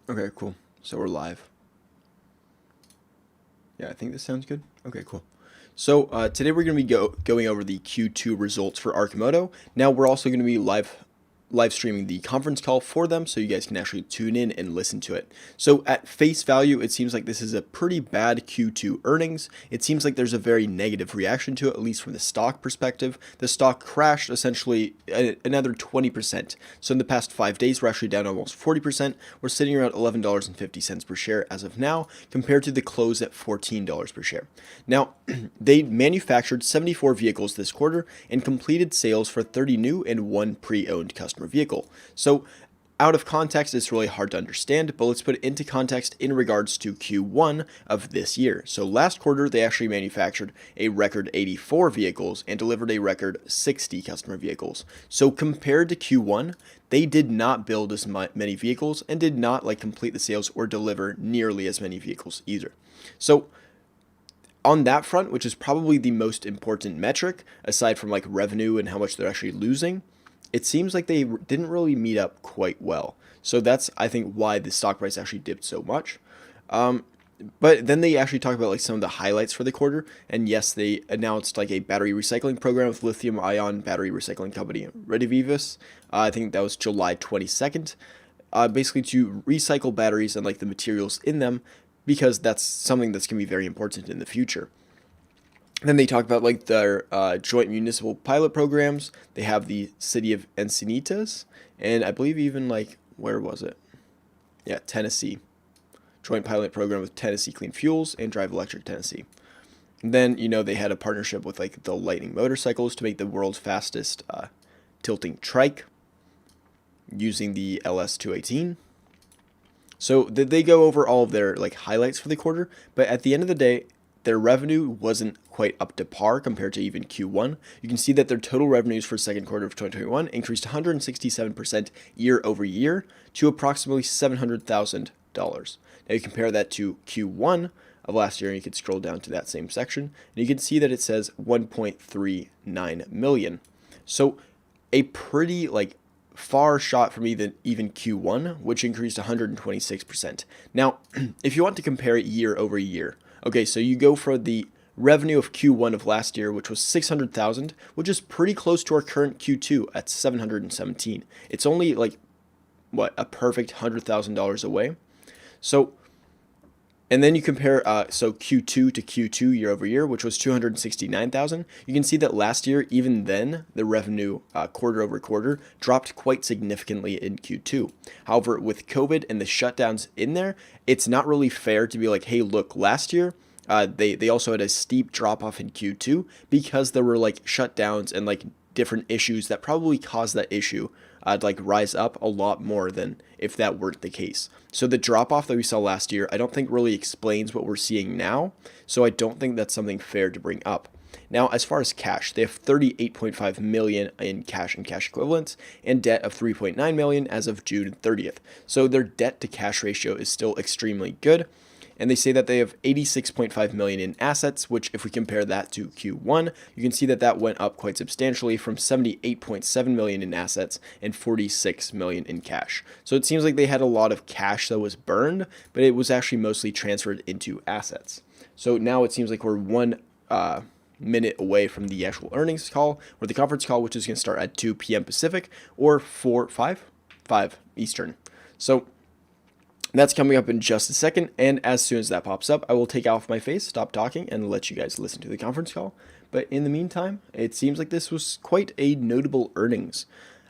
Okay, cool. So we're live. Yeah, I think this sounds good. Okay, cool. So today we're going to be going over the Q2 results for Arcimoto. Now we're also going to be live streaming the conference call for them, so you guys can actually tune in and listen to it. So at face value, it seems like this is a pretty bad Q2 earnings. It seems like there's a very negative reaction to it, at least from the stock perspective. The stock crashed essentially another 20%. So in the past 5 days, we're actually down almost 40%. We're sitting around $11.50 per share as of now, compared to the close at $14 per share. Now, they manufactured 74 vehicles this quarter and completed sales for 30 new and 1 pre-owned customer vehicle. So out of context, it's really hard to understand, but let's put it into context in regards to Q1 of this year. So last quarter, they actually manufactured a record 84 vehicles and delivered a record 60 customer vehicles. So compared to Q1, they did not build as many vehicles and did not complete the sales or deliver nearly as many vehicles either. So on that front, which is probably the most important metric, aside from revenue and how much they're actually losing, it seems like they didn't really meet up quite well. So that's, I think, why the stock price actually dipped so much. But then they actually talk about some of the highlights for the quarter. And yes, they announced a battery recycling program with lithium-ion battery recycling company Redivivus. I think that was July 22nd. Basically to recycle batteries and the materials in them, because that's something that's going to be very important in the future. Then they talk about their joint municipal pilot programs. They have the city of Encinitas, and I believe even where was it? Yeah, Tennessee. Joint pilot program with Tennessee Clean Fuels and Drive Electric Tennessee. And then, they had a partnership with the Lightning motorcycles to make the world's fastest tilting trike using the LS218. So they go over all of their highlights for the quarter, but at the end of the day, their revenue wasn't quite up to par compared to even Q1. You can see that their total revenues for second quarter of 2021 increased 167% year over year to approximately $700,000. Now you compare that to Q1 of last year, and you can scroll down to that same section, and you can see that it says 1.39 million. So a pretty far shot from even Q1, which increased 126%. Now, if you want to compare it year over year, okay, so you go for the revenue of Q1 of last year, which was 600,000, which is pretty close to our current Q2 at 717. It's only a perfect $100,000 away. So, and then you compare so Q2 to Q2 year over year, which was 269,000. You can see that last year, even then, the revenue quarter over quarter dropped quite significantly in Q2. However, with COVID and the shutdowns in there, it's not really fair to be hey, look, last year they also had a steep drop off in Q2 because there were shutdowns and different issues that probably caused that issue to rise up a lot more than if that weren't the case. So the drop off that we saw last year, I don't think really explains what we're seeing now. So I don't think that's something fair to bring up. Now, as far as cash, they have 38.5 million in cash and cash equivalents and debt of 3.9 million as of June 30th. So their debt to cash ratio is still extremely good. And they say that they have 86.5 million in assets, which if we compare that to Q1, you can see that that went up quite substantially from 78.7 million in assets and 46 million in cash. So it seems like they had a lot of cash that was burned, but it was actually mostly transferred into assets. So now it seems like we're 1 minute away from the actual earnings call or the conference call, which is going to start at 2 p.m. Pacific or 5 Eastern. So that's coming up in just a second, and as soon as that pops up, I will take off my face, stop talking, and let you guys listen to the conference call. But in the meantime, it seems like this was quite a notable earnings.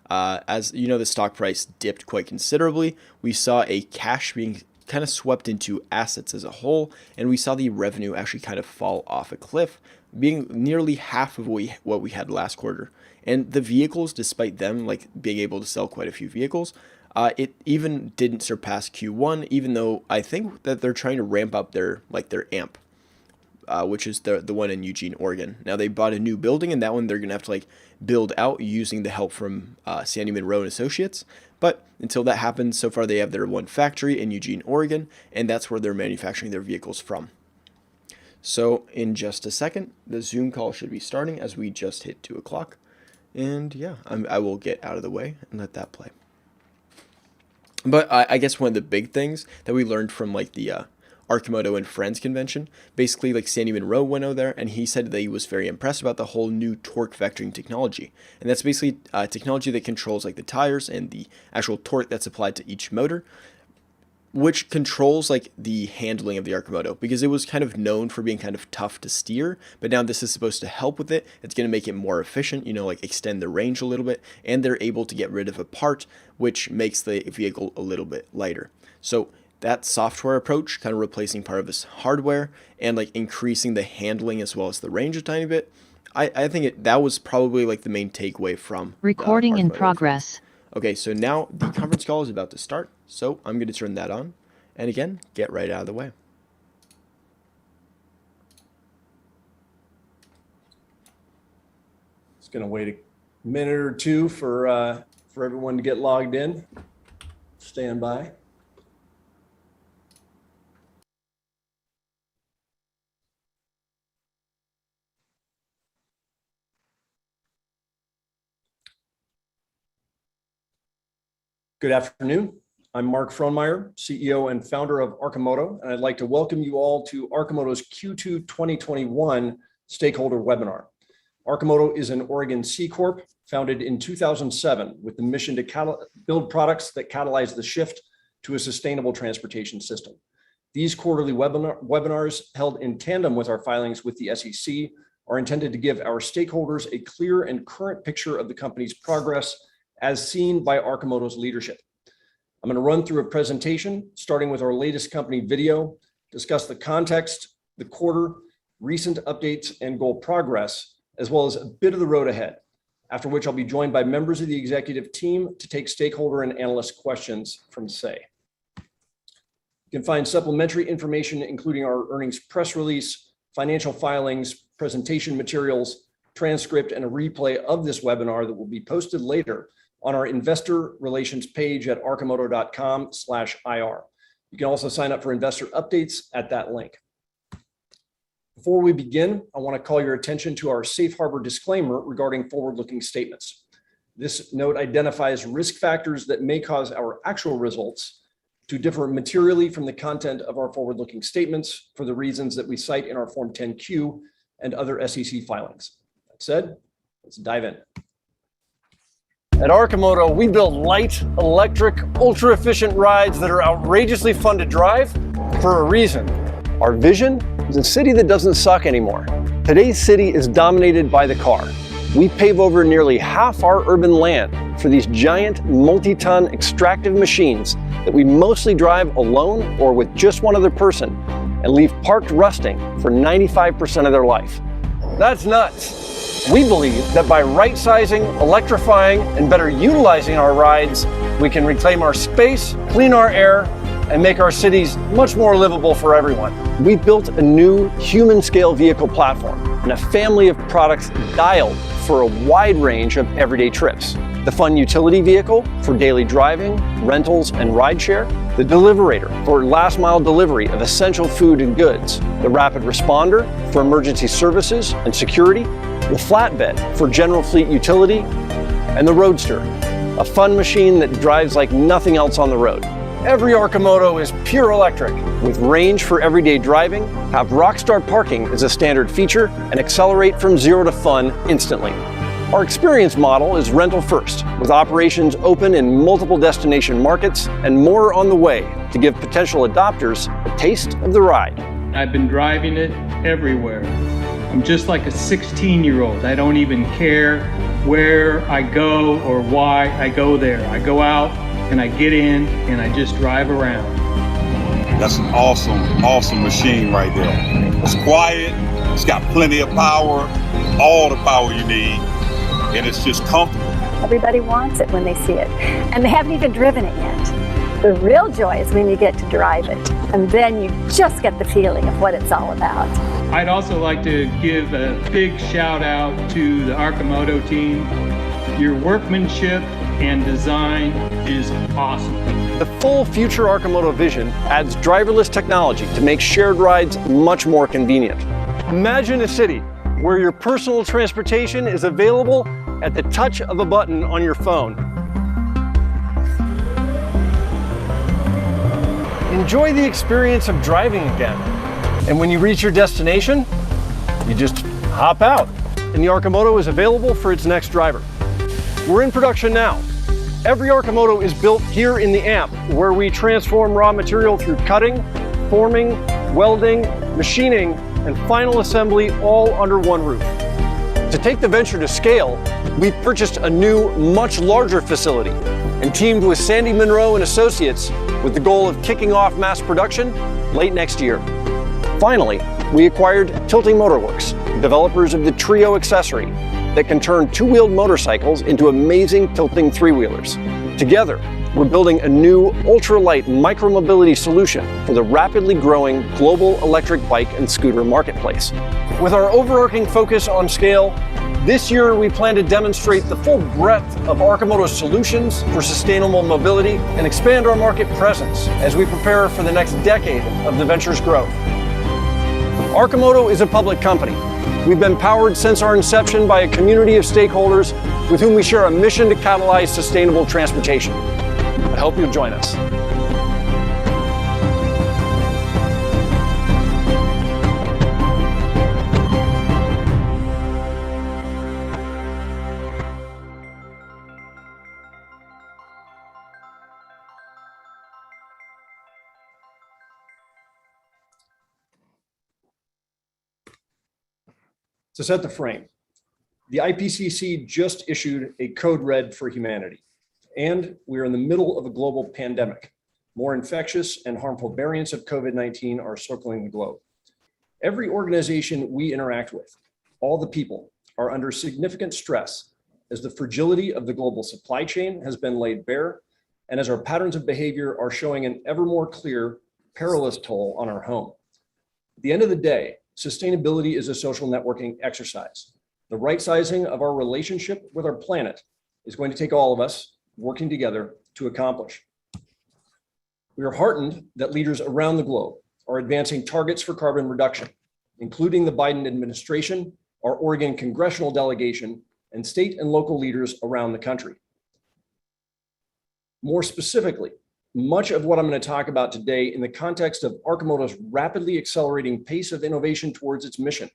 As you know, the stock price dipped quite considerably. We saw a cash being kind of swept into assets as a whole, and we saw the revenue actually kind of fall off a cliff, being nearly half of what we had last quarter. And the vehicles, despite them being able to sell quite a few vehicles, it even didn't surpass Q1, even though I think that they're trying to ramp up their amp, which is the one in Eugene, Oregon. Now they bought a new building, and that one they're gonna have to build out using the help from Sandy Monroe and Associates. But until that happens, so far they have their one factory in Eugene, Oregon, and that's where they're manufacturing their vehicles from. So in just a second, the Zoom call should be starting as we just hit 2 o'clock. And yeah, I will get out of the way and let that play. But I guess one of the big things that we learned from like the Arcimoto and Friends convention, basically like Sandy Monroe went over there and he said that he was very impressed about the whole new torque vectoring technology. And that's basically technology that controls like the tires and the actual torque that's applied to each motor, which controls like the handling of the Arcimoto, because it was kind of known for being kind of tough to steer, but now this is supposed to help with it. It's going to make it more efficient, you know, like extend the range a little bit, and they're able to get rid of a part which makes the vehicle a little bit lighter. So that software approach, kind of replacing part of this hardware and like increasing the handling as well as the range a tiny bit, I think that was probably like the main takeaway from recording in progress. Okay, so now the conference call is about to start, so I'm going to turn that on, and again, get right out of the way. Just going to wait a minute or two for everyone to get logged in. Stand by. Good afternoon. I'm Mark Frohnmeyer, CEO and founder of Arcimoto, and I'd like to welcome you all to Arcimoto's Q2 2021 Stakeholder webinar. Arcimoto is an Oregon C Corp founded in 2007 with the mission to build products that catalyze the shift to a sustainable transportation system. These quarterly webinars, held in tandem with our filings with the SEC, are intended to give our stakeholders a clear and current picture of the company's progress as seen by Arcimoto's leadership. I'm going to run through a presentation starting with our latest company video, discuss the context, the quarter, recent updates and goal progress, as well as a bit of the road ahead, after which I'll be joined by members of the executive team to take stakeholder and analyst questions from SAY. You can find supplementary information, including our earnings press release, financial filings, presentation materials, transcript, and a replay of this webinar that will be posted later on our investor relations page at arcimoto.com/IR. You can also sign up for investor updates at that link. Before we begin, I want to call your attention to our safe harbor disclaimer regarding forward-looking statements. This note identifies risk factors that may cause our actual results to differ materially from the content of our forward-looking statements for the reasons that we cite in our Form 10-Q and other SEC filings. That said, let's dive in. At Arcimoto, we build light, electric, ultra-efficient rides that are outrageously fun to drive for a reason. Our vision is a city that doesn't suck anymore. Today's city is dominated by the car. We pave over nearly half our urban land for these giant, multi-ton extractive machines that we mostly drive alone or with just one other person and leave parked rusting for 95% of their life. That's nuts. We believe that by right-sizing, electrifying, and better utilizing our rides, we can reclaim our space, clean our air, and make our cities much more livable for everyone. We built a new human-scale vehicle platform and a family of products dialed for a wide range of everyday trips. The Fun Utility Vehicle for daily driving, rentals, and rideshare. The Deliverator for last-mile delivery of essential food and goods. The Rapid Responder for emergency services and security. The Flatbed for general fleet utility. And the Roadster, a fun machine that drives like nothing else on the road. Every Arcimoto is pure electric, with range for everyday driving, have rockstar parking as a standard feature, and accelerate from zero to fun instantly. Our experience model is rental first, with operations open in multiple destination markets and more on the way to give potential adopters a taste of the ride. I've been driving it everywhere. I'm just like a 16-year-old. I don't even care where I go or why I go there. I go out and I get in and I just drive around. That's an awesome machine right there. It's quiet, it's got plenty of power, all the power you need, and it's just comfortable. Everybody wants it when they see it, and they haven't even driven it yet. The real joy is when you get to drive it, and then you just get the feeling of what it's all about. I'd also like to give a big shout out to the Arcimoto team. Your workmanship and design is awesome. The full future Arcimoto vision adds driverless technology to make shared rides much more convenient. Imagine a city where your personal transportation is available at the touch of a button on your phone. enjoy the experience of driving again. And when you reach your destination, you just hop out. And the Arcimoto is available for its next driver. We're in production now. Every Arcimoto is built here in the AMP, where we transform raw material through cutting, forming, welding, machining, and final assembly all under one roof. To take the venture to scale, we purchased a new, much larger facility and teamed with Sandy Munro and Associates with the goal of kicking off mass production late next year. Finally, we acquired Tilting Motorworks, developers of the Trio accessory that can turn two-wheeled motorcycles into amazing tilting three-wheelers. Together, we're building a new ultralight micromobility solution for the rapidly growing global electric bike and scooter marketplace. With our overarching focus on scale, this year we plan to demonstrate the full breadth of Arcimoto's solutions for sustainable mobility and expand our market presence as we prepare for the next decade of the venture's growth. Arcimoto is a public company. We've been powered since our inception by a community of stakeholders with whom we share a mission to catalyze sustainable transportation. I hope you'll join us. To set the frame, the IPCC just issued a code red for humanity, and we're in the middle of a global pandemic. More infectious and harmful variants of COVID-19 are circling the globe. Every organization we interact with, all the people, are under significant stress as the fragility of the global supply chain has been laid bare, and as our patterns of behavior are showing an ever more clear, perilous toll on our home. At the end of the day, sustainability is a social networking exercise. The right sizing of our relationship with our planet is going to take all of us working together to accomplish. We are heartened that leaders around the globe are advancing targets for carbon reduction, including the Biden administration, our Oregon congressional delegation, and state and local leaders around the country. More specifically, much of what I'm going to talk about today in the context of Arcimoto's rapidly accelerating pace of innovation towards its mission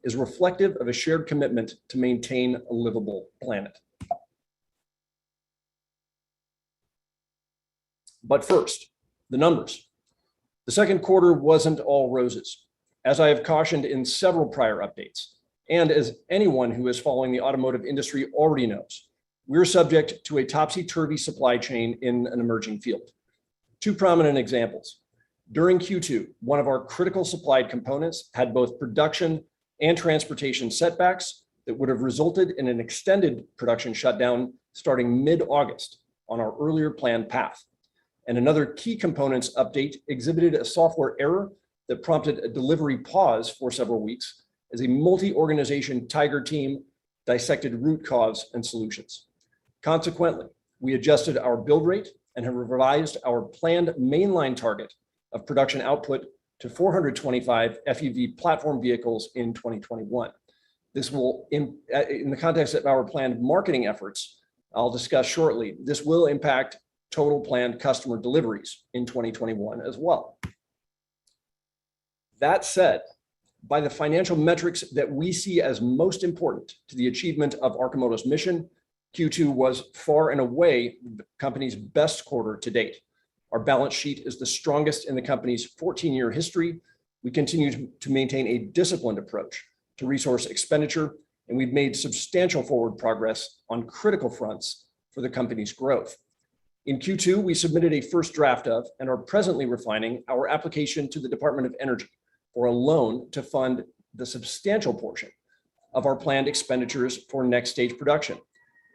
is reflective of a shared commitment to maintain a livable planet. But first, the numbers. The second quarter wasn't all roses. As I have cautioned in several prior updates, and as anyone who is following the automotive industry already knows, we're subject to a topsy-turvy supply chain in an emerging field. Two prominent examples. During Q2, one of our critical supplied components had both production and transportation setbacks that would have resulted in an extended production shutdown starting mid-August on our earlier planned path. And another key components update exhibited a software error that prompted a delivery pause for several weeks as a multi-organization Tiger team dissected root cause and solutions. Consequently, we adjusted our build rate and have revised our planned mainline target of production output to 425 FUV platform vehicles in 2021. This will, in the context of our planned marketing efforts, I'll discuss shortly, this will impact total planned customer deliveries in 2021 as well. That said, by the financial metrics that we see as most important to the achievement of Arcimoto's mission, Q2 was far and away the company's best quarter to date. Our balance sheet is the strongest in the company's 14-year history. We continue to maintain a disciplined approach to resource expenditure, and we've made substantial forward progress on critical fronts for the company's growth. In Q2, we submitted a first draft of and are presently refining our application to the Department of Energy for a loan to fund the substantial portion of our planned expenditures for next stage production.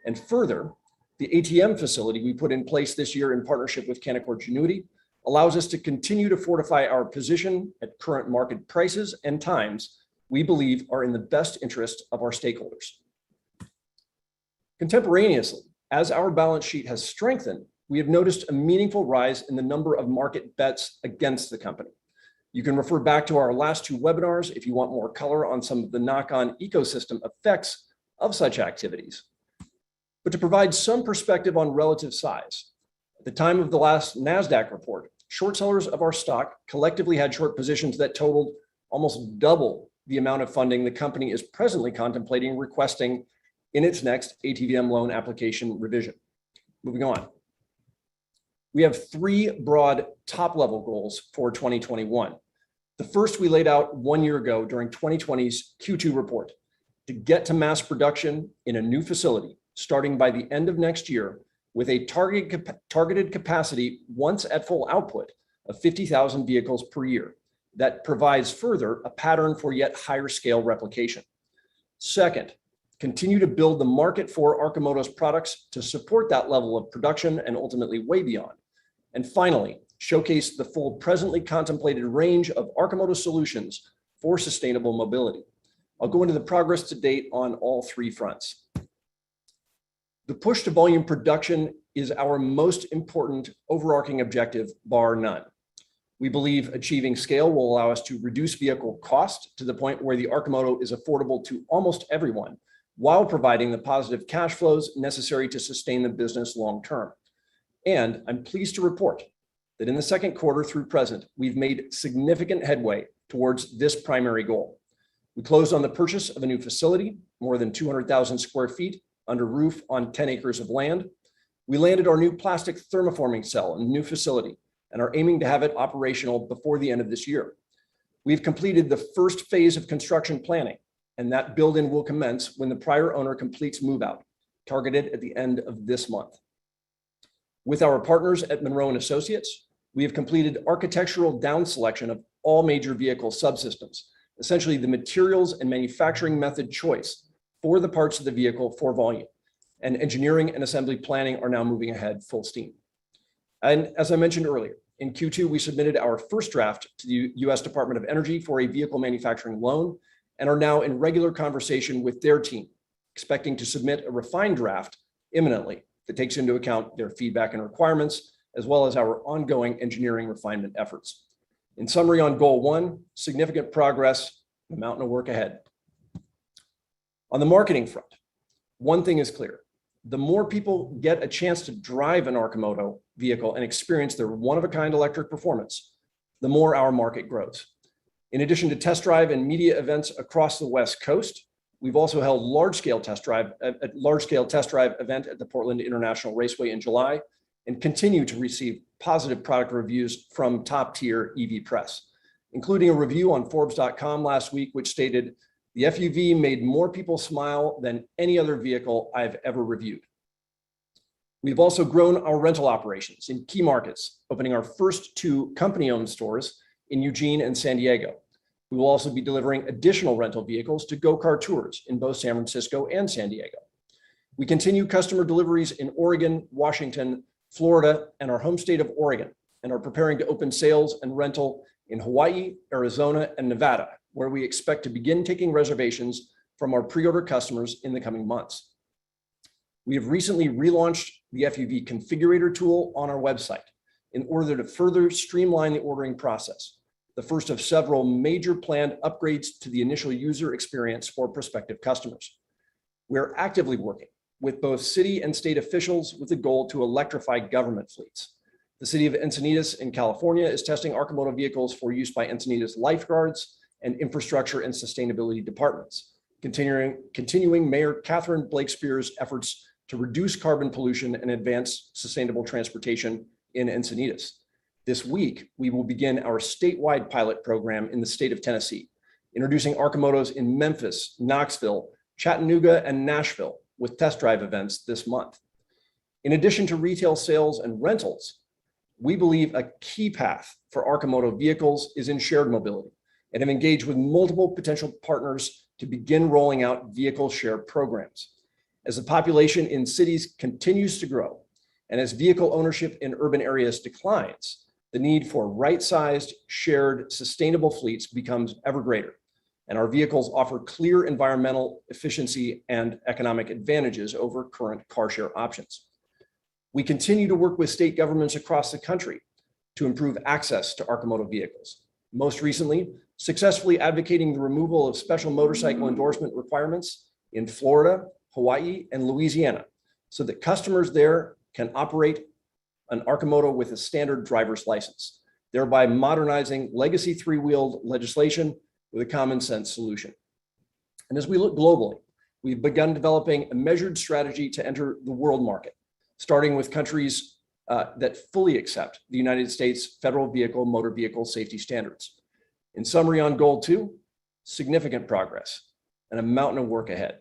And further, the ATM facility we put in place this year in partnership with Canaccord Genuity allows us to continue to fortify our position at current market prices and times we believe are in the best interest of our stakeholders. Contemporaneously, as our balance sheet has strengthened, we have noticed a meaningful rise in the number of market bets against the company. You can refer back to our last two webinars if you want more color on some of the knock-on ecosystem effects of such activities. But to provide some perspective on relative size, at the time of the last NASDAQ report, short sellers of our stock collectively had short positions that totaled almost double the amount of funding the company is presently contemplating requesting in its next ATVM loan application revision. Moving on. We have three broad top-level goals for 2021. The first we laid out 1 year ago during 2020's Q2 report, to get to mass production in a new facility starting by the end of next year with a targeted capacity once at full output of 50,000 vehicles per year that provides further a pattern for yet higher scale replication. Second, continue to build the market for Arcimoto's products to support that level of production and ultimately way beyond. And finally, showcase the full presently contemplated range of Arcimoto solutions for sustainable mobility. I'll go into the progress to date on all three fronts. The push to volume production is our most important overarching objective, bar none. We believe achieving scale will allow us to reduce vehicle cost to the point where the Arcimoto is affordable to almost everyone, while providing the positive cash flows necessary to sustain the business long term. And I'm pleased to report that in the second quarter through present, we've made significant headway towards this primary goal. We closed on the purchase of a new facility, more than 200,000 square feet under roof on 10 acres of land. We landed our new plastic thermoforming cell in the new facility and are aiming to have it operational before the end of this year. We've completed the first phase of construction planning, and that build-in will commence when the prior owner completes move-out, targeted at the end of this month. With our partners at Monroe & Associates, we have completed architectural down selection of all major vehicle subsystems, essentially the materials and manufacturing method choice for the parts of the vehicle for volume. And engineering and assembly planning are now moving ahead full steam. And as I mentioned earlier, in Q2, we submitted our first draft to the US Department of Energy for a vehicle manufacturing loan and are now in regular conversation with their team, expecting to submit a refined draft imminently that takes into account their feedback and requirements, as well as our ongoing engineering refinement efforts. In summary, on goal one, significant progress, a mountain of work ahead. On the marketing front, one thing is clear. The more people get a chance to drive an Arcimoto vehicle and experience their one-of-a-kind electric performance, the more our market grows. In addition to test drive and media events across the West Coast, we've also held a large-scale test drive event at the Portland International Raceway in July, and continue to receive positive product reviews from top-tier EV press, including a review on Forbes.com last week, which stated, "The FUV made more people smile than any other vehicle I've ever reviewed." We've also grown our rental operations in key markets, opening our first two company-owned stores in Eugene and San Diego. We will also be delivering additional rental vehicles to Go-Car Tours in both San Francisco and San Diego. We continue customer deliveries in Oregon, Washington, Florida, and our home state of Oregon, and are preparing to open sales and rental in Hawaii, Arizona, and Nevada, where we expect to begin taking reservations from our pre-order customers in the coming months. We have recently relaunched the FUV configurator tool on our website in order to further streamline the ordering process, the first of several major planned upgrades to the initial user experience for prospective customers. We're actively working with both city and state officials with the goal to electrify government fleets. The city of Encinitas in California is testing Arcimoto vehicles for use by Encinitas lifeguards and infrastructure and sustainability departments, continuing Mayor Catherine Blake Spears' efforts to reduce carbon pollution and advance sustainable transportation in Encinitas. This week, we will begin our statewide pilot program in the state of Tennessee, introducing Arcimotos in Memphis, Knoxville, Chattanooga, and Nashville with test drive events this month. In addition to retail sales and rentals, we believe a key path for Arcimoto vehicles is in shared mobility, and have engaged with multiple potential partners to begin rolling out vehicle share programs. As the population in cities continues to grow, and as vehicle ownership in urban areas declines, the need for right-sized, shared, sustainable fleets becomes ever greater, and our vehicles offer clear environmental efficiency and economic advantages over current car share options. We continue to work with state governments across the country to improve access to Arcimoto vehicles. Most recently, successfully advocating the removal of special motorcycle endorsement requirements in Florida, Hawaii, and Louisiana, so that customers there can operate an Arcimoto with a standard driver's license. thereby modernizing legacy three-wheeled legislation with a common sense solution. And as we look globally, we've begun developing a measured strategy to enter the world market, starting with countries that fully accept the United States federal motor vehicle safety standards. In summary, on goal 2, significant progress and a mountain of work ahead.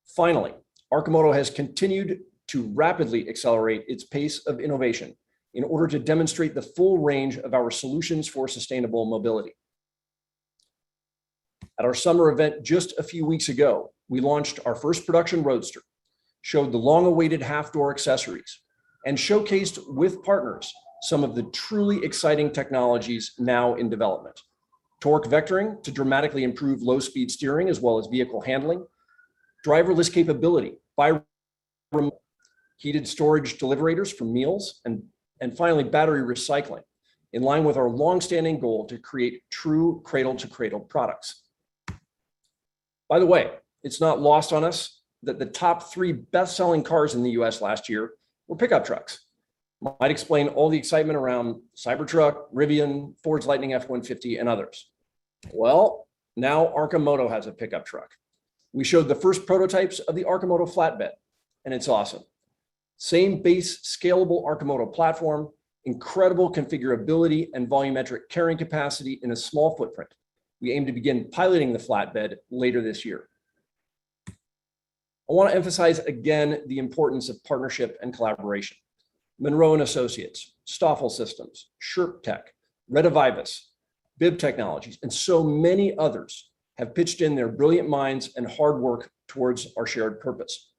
Finally, Arcimoto has continued to rapidly accelerate its pace of innovation in order to demonstrate the full range of our solutions for sustainable mobility. At our summer event just a few weeks ago, we launched our first production Roadster, showed the long-awaited half-door accessories, and showcased with partners some of the truly exciting technologies now in development. Torque vectoring to dramatically improve low-speed steering as well as vehicle handling, driverless capability by remote, heated storage deliverators for meals, and finally battery recycling, in line with our long-standing goal to create true cradle-to-cradle products. By the way, it's not lost on us that the top 3 best-selling cars in the US last year were pickup trucks. Might explain all the excitement around Cybertruck, Rivian, Ford's Lightning F-150, and others. Well, now Arcimoto has a pickup truck. We showed the first prototypes of the Arcimoto flatbed, and it's awesome. Same base scalable Arcimoto platform, incredible configurability and volumetric carrying capacity in a small footprint. We aim to begin piloting the flatbed later this year. I want to emphasize again the importance of partnership and collaboration. Monroe & Associates, Stoffel Systems, Sherp Tech, Redivivus, Bib Technologies, and so many others have pitched in their brilliant minds and hard work towards our shared purpose.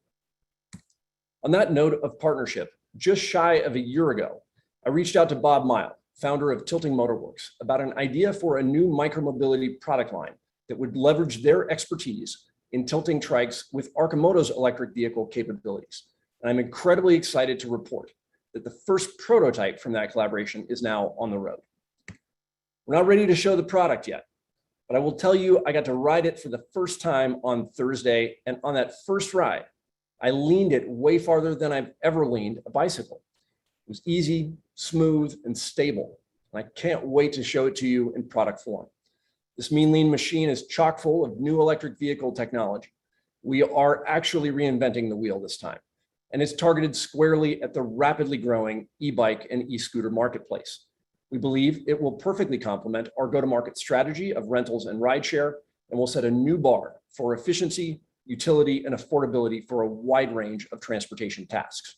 On that note of partnership, just shy of a year ago, I reached out to Bob Mile, founder of Tilting Motorworks, about an idea for a new micromobility product line that would leverage their expertise in tilting trikes with Arcimoto's electric vehicle capabilities. And I'm incredibly excited to report that the first prototype from that collaboration is now on the road. We're not ready to show the product yet, but I will tell you I got to ride it for the first time on Thursday, and on that first ride, I leaned it way farther than I've ever leaned a bicycle. It was easy, smooth, and stable, and I can't wait to show it to you in product form. This mean lean machine is chock full of new electric vehicle technology. We are actually reinventing the wheel this time, and it's targeted squarely at the rapidly growing e-bike and e-scooter marketplace. We believe it will perfectly complement our go-to-market strategy of rentals and rideshare, and will set a new bar for efficiency, utility, and affordability for a wide range of transportation tasks.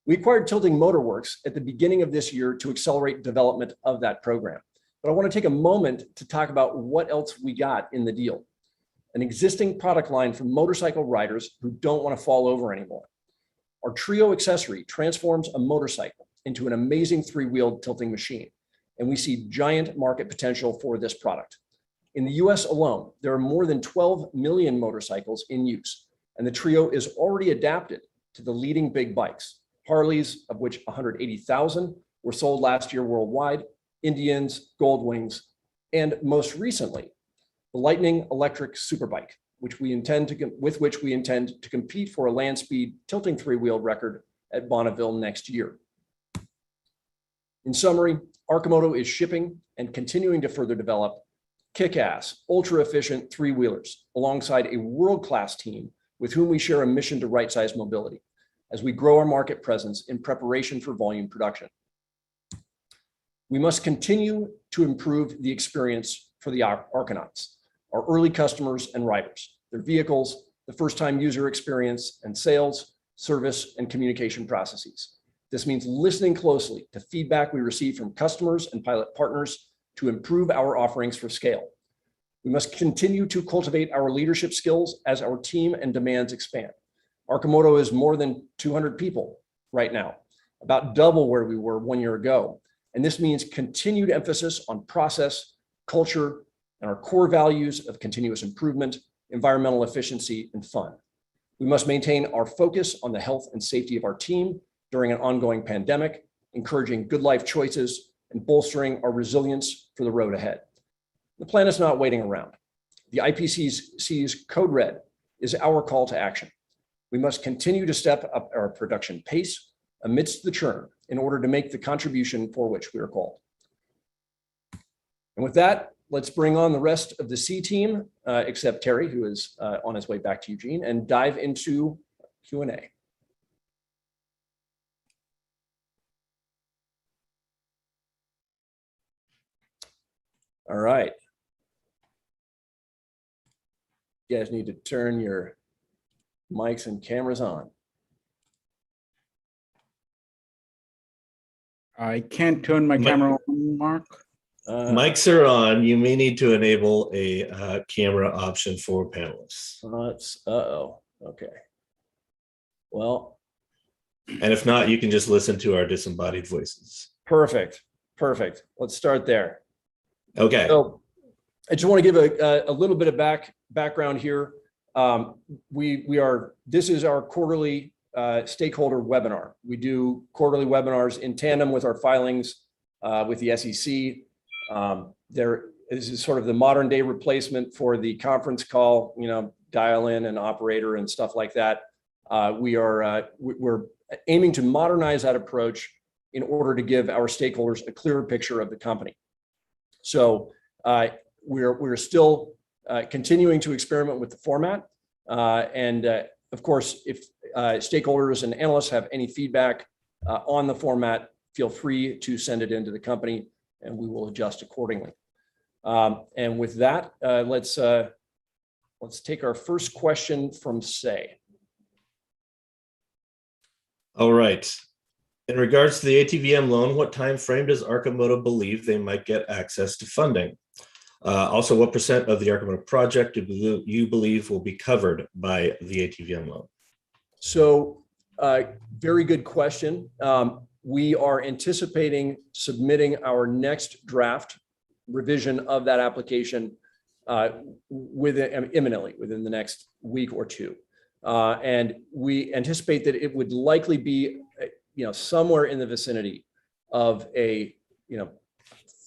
We acquired Tilting Motorworks at the beginning of this year to accelerate development of that program. But I want to take a moment to talk about what else we got in the deal. An existing product line for motorcycle riders who don't want to fall over anymore. Our Trio accessory transforms a motorcycle into an amazing 3-wheeled tilting machine, and we see giant market potential for this product. In the US alone, there are more than 12 million motorcycles in use, and the Trio is already adapted to the leading big bikes, Harleys, of which 180,000 were sold last year worldwide, Indians, Goldwings, and most recently, the Lightning electric superbike, with which we intend to compete for a land speed tilting 3-wheel record at Bonneville next year. In summary, Arcimoto is shipping and continuing to further develop kick-ass, ultra-efficient 3-wheelers alongside a world-class team with whom we share a mission to right-size mobility as we grow our market presence in preparation for volume production. We must continue to improve the experience for the Arcanauts, our early customers and riders, their vehicles, the first-time user experience, and sales, service, and communication processes. This means listening closely to feedback we receive from customers and pilot partners to improve our offerings for scale. We must continue to cultivate our leadership skills as our team and demands expand. Arcimoto is more than 200 people right now, about double where we were 1 year ago. And this means continued emphasis on process, culture, and our core values of continuous improvement, environmental efficiency, and fun. We must maintain our focus on the health and safety of our team during an ongoing pandemic, encouraging good life choices and bolstering our resilience for the road ahead. The plan is not waiting around. The IPCC's Code Red is our call to action. We must continue to step up our production pace amidst the churn in order to make the contribution for which we are called. And with that, let's bring on the rest of the C team, except Terry, who is on his way back to Eugene, and dive into Q&A. All right. You guys need to turn your mics and cameras on. I can't turn my camera on, Mark. Mics are on. You may need to enable a camera option for panelists. Uh-oh. Okay. Well, And if not, you can just listen to our disembodied voices. perfect. Perfect. Let's start there. Okay. So I just want to give a little bit of background here. This is our quarterly stakeholder webinar. We do quarterly webinars in tandem with our filings with the SEC. This is sort of the modern day replacement for the conference call, dial in and operator and stuff like that. We're aiming to modernize that approach in order to give our stakeholders a clearer picture of the company. So we're still continuing to experiment with the format. Of course, if stakeholders and analysts have any feedback on the format, feel free to send it into the company and we will adjust accordingly. And with that, let's take our first question from Say. All right. In regards to the ATVM loan, what time frame does Arcimoto believe they might get access to funding? Also, what % of the Arcimoto project do you believe will be covered by the ATVM loan? So, very good question. We are anticipating submitting our next draft revision of that application imminently, within the next week or two. And we anticipate that it would likely be, somewhere in the vicinity of a,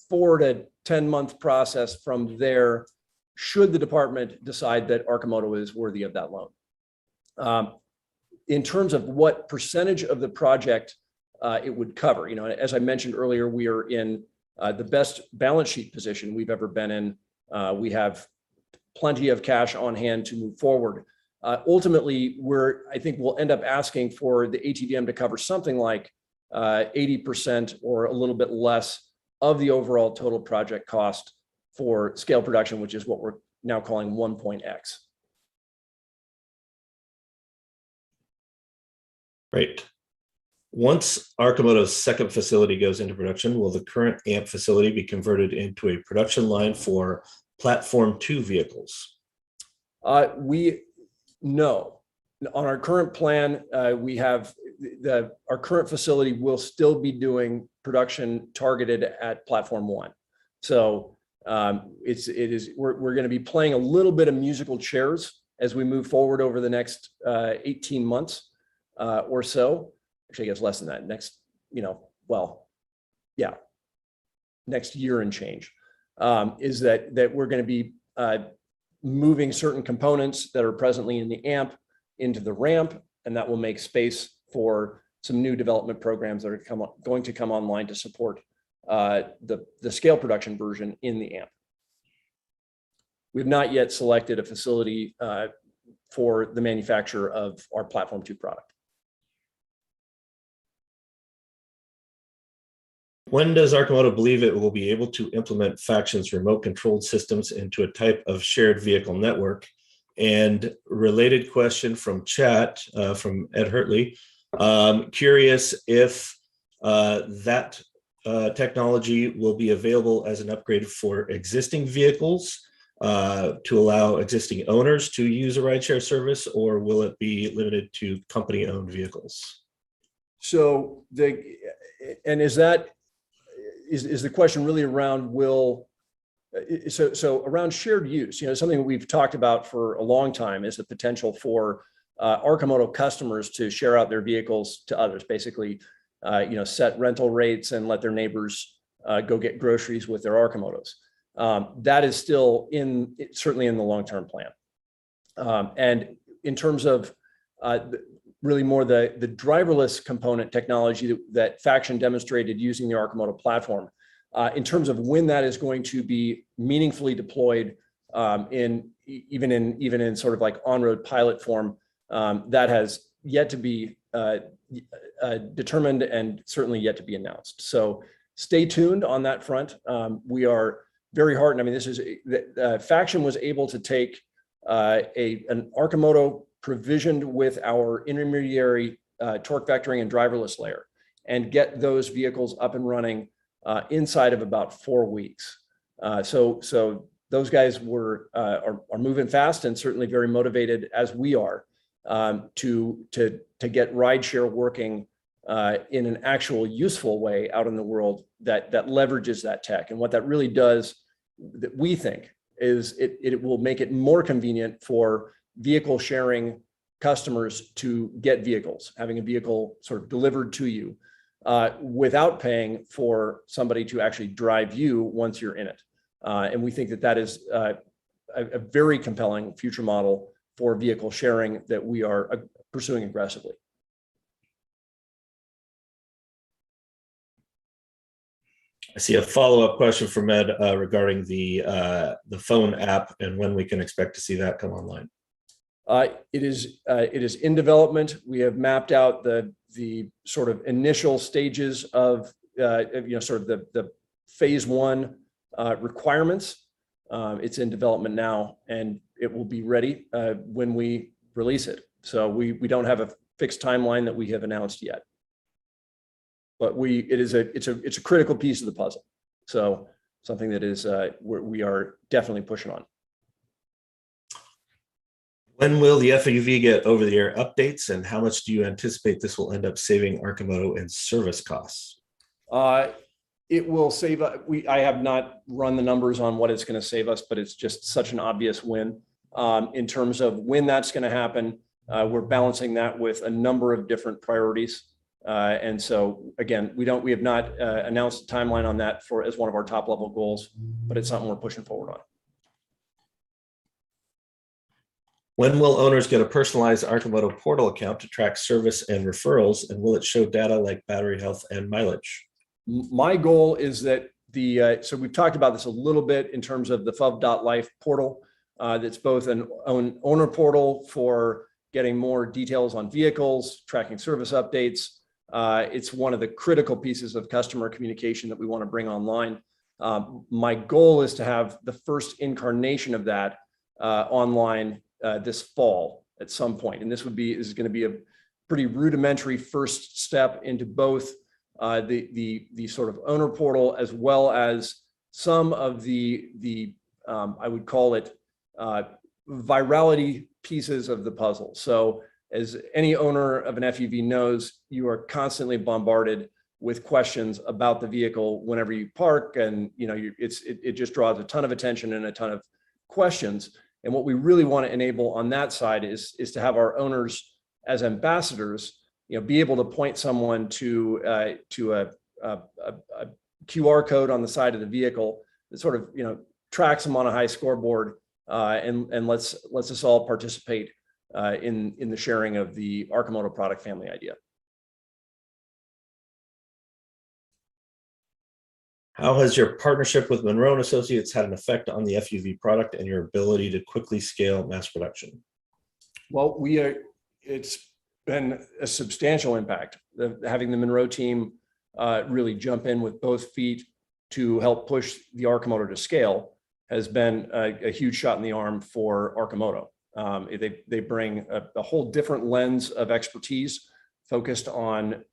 4 to 10 month process from there, should the department decide that Arcimoto is worthy of that loan. In terms of what percentage of the project it would cover, as I mentioned earlier, we are in the best balance sheet position we've ever been in. We have plenty of cash on hand to move forward. Ultimately, I think we'll end up asking for the ATVM to cover something like 80% or a little bit less of the overall total project cost for scale production, which is what we're now calling 1.x. Great. Once Arcimoto's second facility goes into production, will the current AMP facility be converted into a production line for Platform 2 vehicles? No. On our current plan, we have our current facility will still be doing production targeted at Platform 1. So we're going to be playing a little bit of musical chairs as we move forward over the next 18 months or so. Actually, I guess less than that. Next year and change. Is that we're going to be moving certain components that are presently in the AMP into the ramp, and that will make space for some new development programs that are going to come online to support the scale production version in the AMP. We've not yet selected a facility for the manufacture of our Platform 2 product. When does Arcimoto believe it will be able to implement Faction's remote controlled systems into a type of shared vehicle network? And related question from chat from Ed Hertley. Curious if that technology will be available as an upgrade for existing vehicles to allow existing owners to use a rideshare service, or will it be limited to company-owned vehicles? So is the question really around around shared use? Something that we've talked about for a long time is the potential for Arcimoto customers to share out their vehicles to others, basically, set rental rates and let their neighbors go get groceries with their Arcimotos. That is still certainly in the long-term plan. And in terms of really more the driverless component technology that Faction demonstrated using the Arcimoto platform. In terms of when that is going to be meaningfully deployed even in sort of like on-road pilot form, that has yet to be determined and certainly yet to be announced. So stay tuned on that front. We are very heartened. I mean, this is Faction was able to take an Arcimoto provisioned with our intermediary torque vectoring and driverless layer and get those vehicles up and running inside of about 4 weeks. So those guys are moving fast and certainly very motivated, as we are, to get rideshare working in an actual useful way out in the world that leverages that tech. And what that really does, that we think, is it will make it more convenient for vehicle sharing customers to get vehicles, having a vehicle sort of delivered to you without paying for somebody to actually drive you once you're in it. And we think that is a very compelling future model for vehicle sharing that we are pursuing aggressively. I see a follow-up question from Ed regarding the phone app and when we can expect to see that come online. It is in development. We have mapped out the sort of initial stages of sort of the phase 1 requirements. It's in development now, and it will be ready when we release it. So we don't have a fixed timeline that we have announced yet. But it's a critical piece of the puzzle. So something that is we are definitely pushing on. When will the FUV get over-the-air updates, and how much do you anticipate this will end up saving Arcimoto in service costs? It will save. I have not run the numbers on what it's going to save us, but it's just such an obvious win. In terms of when that's going to happen, we're balancing that with a number of different priorities. And so again, we have not announced a timeline on that as one of our top level goals, but it's something we're pushing forward on. When will owners get a personalized Arcimoto portal account to track service and referrals, and will it show data like battery health and mileage? My goal is that so we've talked about this a little bit in terms of the FUV.life portal. That's both an owner portal for getting more details on vehicles, tracking service updates. It's one of the critical pieces of customer communication that we want to bring online. My goal is to have the first incarnation of that online this fall at some point. And this is going to be a pretty rudimentary first step into both the sort of owner portal, as well as some of the I would call it virality pieces of the puzzle. So as any owner of an FUV knows, you are constantly bombarded with questions about the vehicle whenever you park, and it just draws a ton of attention and a ton of questions. And what we really want to enable on that side is to have our owners as ambassadors, be able to point someone to a QR code on the side of the vehicle that sort of tracks them on a high scoreboard and lets us all participate in the sharing of the Arcimoto product family idea. How has your partnership with Monroe & Associates had an effect on the FUV product and your ability to quickly scale mass production? Well, it's been a substantial impact. Having the Monroe team really jump in with both feet to help push the Arcimoto to scale has been a huge shot in the arm for Arcimoto. They bring a whole different lens of expertise focused on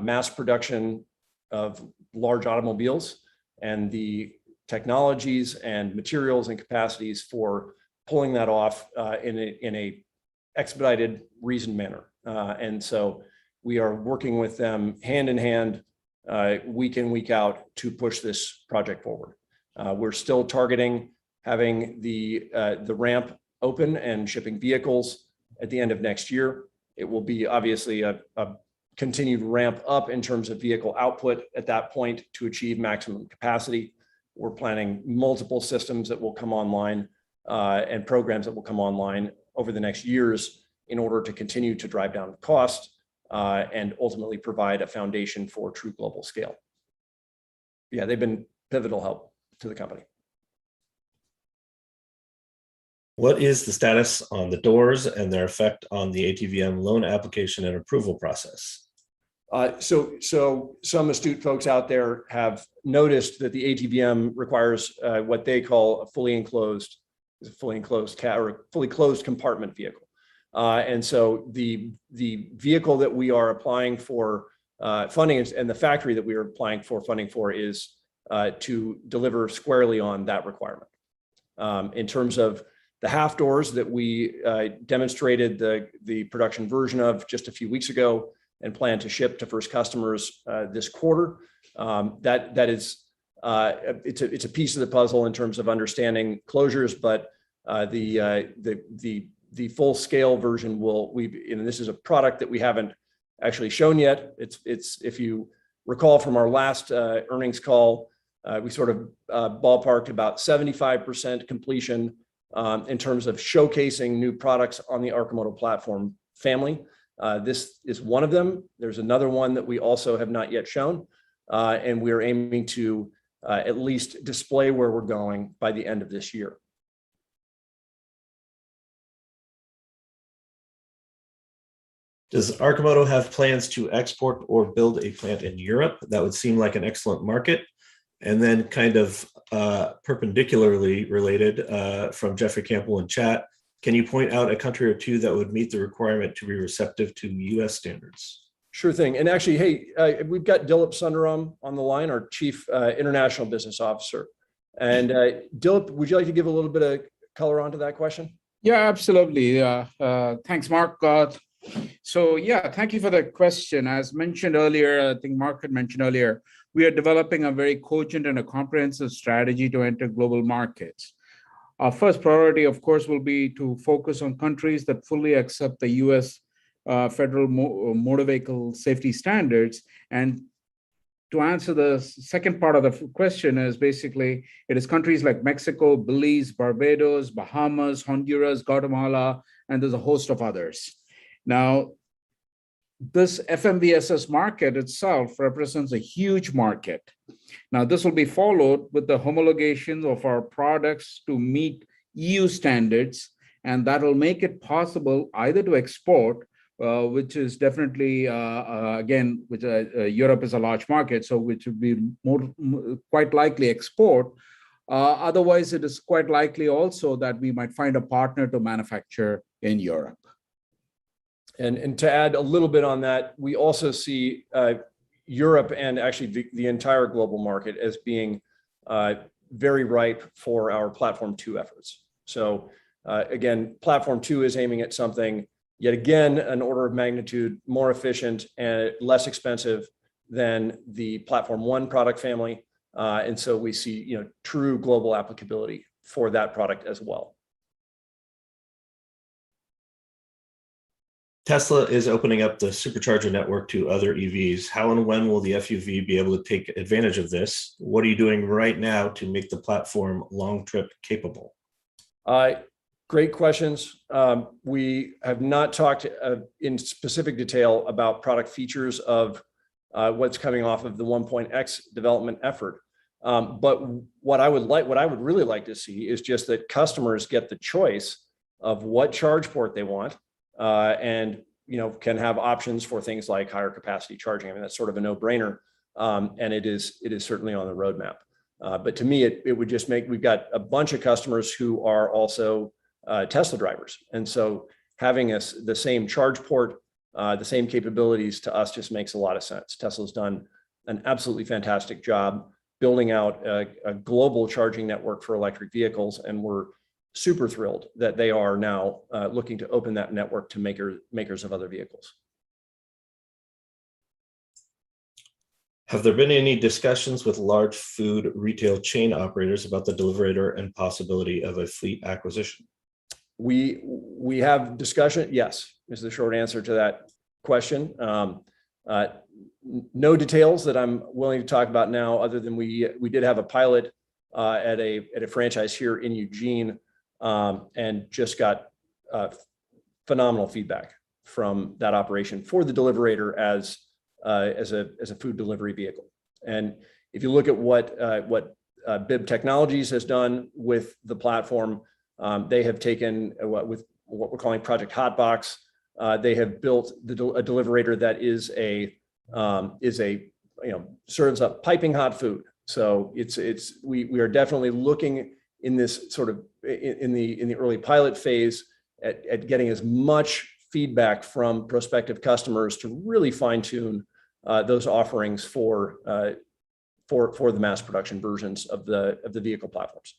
mass production of large automobiles and the technologies and materials and capacities for pulling that off in a expedited, reasoned manner. And so we are working with them hand in hand, week in, week out, to push this project forward. We're still targeting having the ramp open and shipping vehicles at the end of next year. It will be obviously a continued ramp up in terms of vehicle output at that point to achieve maximum capacity. We're planning multiple systems that will come online and programs that will come online over the next years in order to continue to drive down cost and ultimately provide a foundation for true global scale. Yeah, they've been pivotal help to the company. What is the status on the doors and their effect on the ATVM loan application and approval process? So some astute folks out there have noticed that the ATVM requires what they call a fully closed compartment vehicle. And so the vehicle that we are applying for funding and the factory that we are applying for funding for is to deliver squarely on that requirement. In terms of the half doors that we demonstrated the production version of just a few weeks ago and plan to ship to first customers this quarter, that is it's a piece of the puzzle in terms of understanding closures, but the full scale version and this is a product that we haven't actually shown yet. It's if you recall from our last earnings call, we sort of ballparked about 75% completion in terms of showcasing new products on the Arcimoto platform family. This is one of them. There's another one that we also have not yet shown, and we're aiming to at least display where we're going by the end of this year. Does Arcimoto have plans to export or build a plant in Europe? That would seem like an excellent market. And then kind of perpendicularly related from Jeffrey Campbell in chat, can you point out a country or two that would meet the requirement to be receptive to US standards? Sure thing. And actually, hey, we've got Dilip Sundaram on the line, our Chief International Business Officer. And Dilip, would you like to give a little bit of color onto that question? Yeah, absolutely. Thanks, Mark. So yeah, thank you for that question. As mentioned earlier, I think Mark had mentioned earlier, we are developing a very cogent and a comprehensive strategy to enter global markets. Our first priority, of course, will be to focus on countries that fully accept the US federal motor vehicle safety standards. And to answer the second part of the question is basically, it is countries like Mexico, Belize, Barbados, Bahamas, Honduras, Guatemala, and there's a host of others. Now, this FMVSS market itself represents a huge market. Now, this will be followed with the homologation of our products to meet EU standards, and that will make it possible either to export, which is definitely, again, which Europe is a large market, so which would be quite likely export. Otherwise, it is quite likely also that we might find a partner to manufacture in Europe. And to add a little bit on that, we also see Europe and actually the entire global market as being very ripe for our Platform 2 efforts. So again, Platform 2 is aiming at something, yet again, an order of magnitude more efficient and less expensive than the Platform 1 product family. And so we see true global applicability for that product as well. Tesla is opening up the supercharger network to other EVs. How and when will the FUV be able to take advantage of this? What are you doing right now to make the platform long trip capable? Great questions. We have not talked in specific detail about product features of what's coming off of the 1.X development effort. But what I would really like to see is just that customers get the choice of what charge port they want. And can have options for things like higher capacity charging. I mean, that's sort of a no-brainer, and it is certainly on the roadmap. But to me, it would just we've got a bunch of customers who are also Tesla drivers, and so having the same charge port, the same capabilities to us just makes a lot of sense. Tesla's done an absolutely fantastic job building out a global charging network for electric vehicles, and we're super thrilled that they are now looking to open that network to makers of other vehicles. Have there been any discussions with large food retail chain operators about the Deliverator and possibility of a fleet acquisition? We have discussion, yes, is the short answer to that question. No details that I'm willing to talk about now, other than we did have a pilot at a franchise here in Eugene, and just got phenomenal feedback from that operation for the Deliverator as a food delivery vehicle. And if you look at what BIB Technologies has done with the platform, they have taken with what we're calling Project Hotbox. They have built a Deliverator that is serves up piping hot food. So we are definitely looking in this sort of in the early pilot phase at getting as much feedback from prospective customers to really fine tune those offerings for the mass production versions of the vehicle platforms.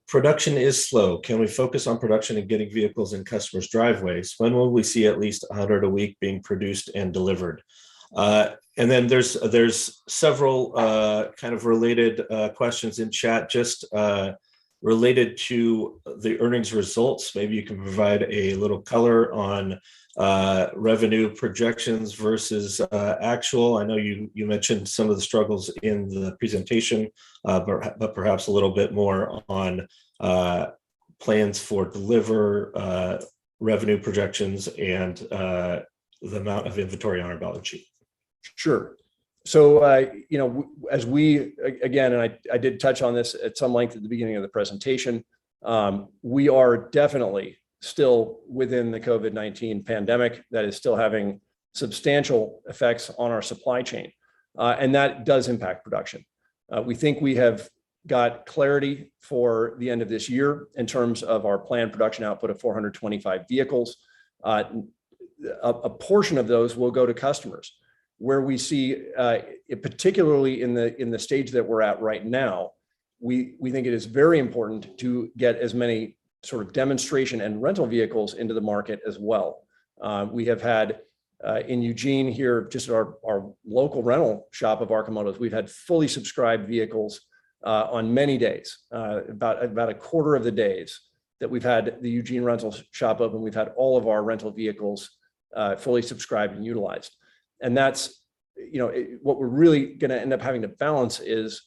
Production is slow. Can we focus on production and getting vehicles in customers' driveways? When will we see at least 100 a week being produced and delivered? And then there's several kind of related questions in chat, just related to the earnings results. Maybe you can provide a little color on revenue projections versus actual. I know you mentioned some of the struggles in the presentation, but perhaps a little bit more on plans for revenue projections and the amount of inventory on our balance sheet. Sure. So, as we, again, and I did touch on this at some length at the beginning of the presentation, we are definitely still within the COVID-19 pandemic that is still having substantial effects on our supply chain. And that does impact production. We think we have got clarity for the end of this year in terms of our planned production output of 425 vehicles. A portion of those will go to customers. Where we see, particularly in the stage that we're at right now, we think it is very important to get as many sort of demonstration and rental vehicles into the market as well. We have had in Eugene here, just our local rental shop of Arcimoto's, we've had fully subscribed vehicles on many days, about a quarter of the days that we've had the Eugene rental shop open. We've had all of our rental vehicles fully subscribed and utilized. And that's, what we're really going to end up having to balance is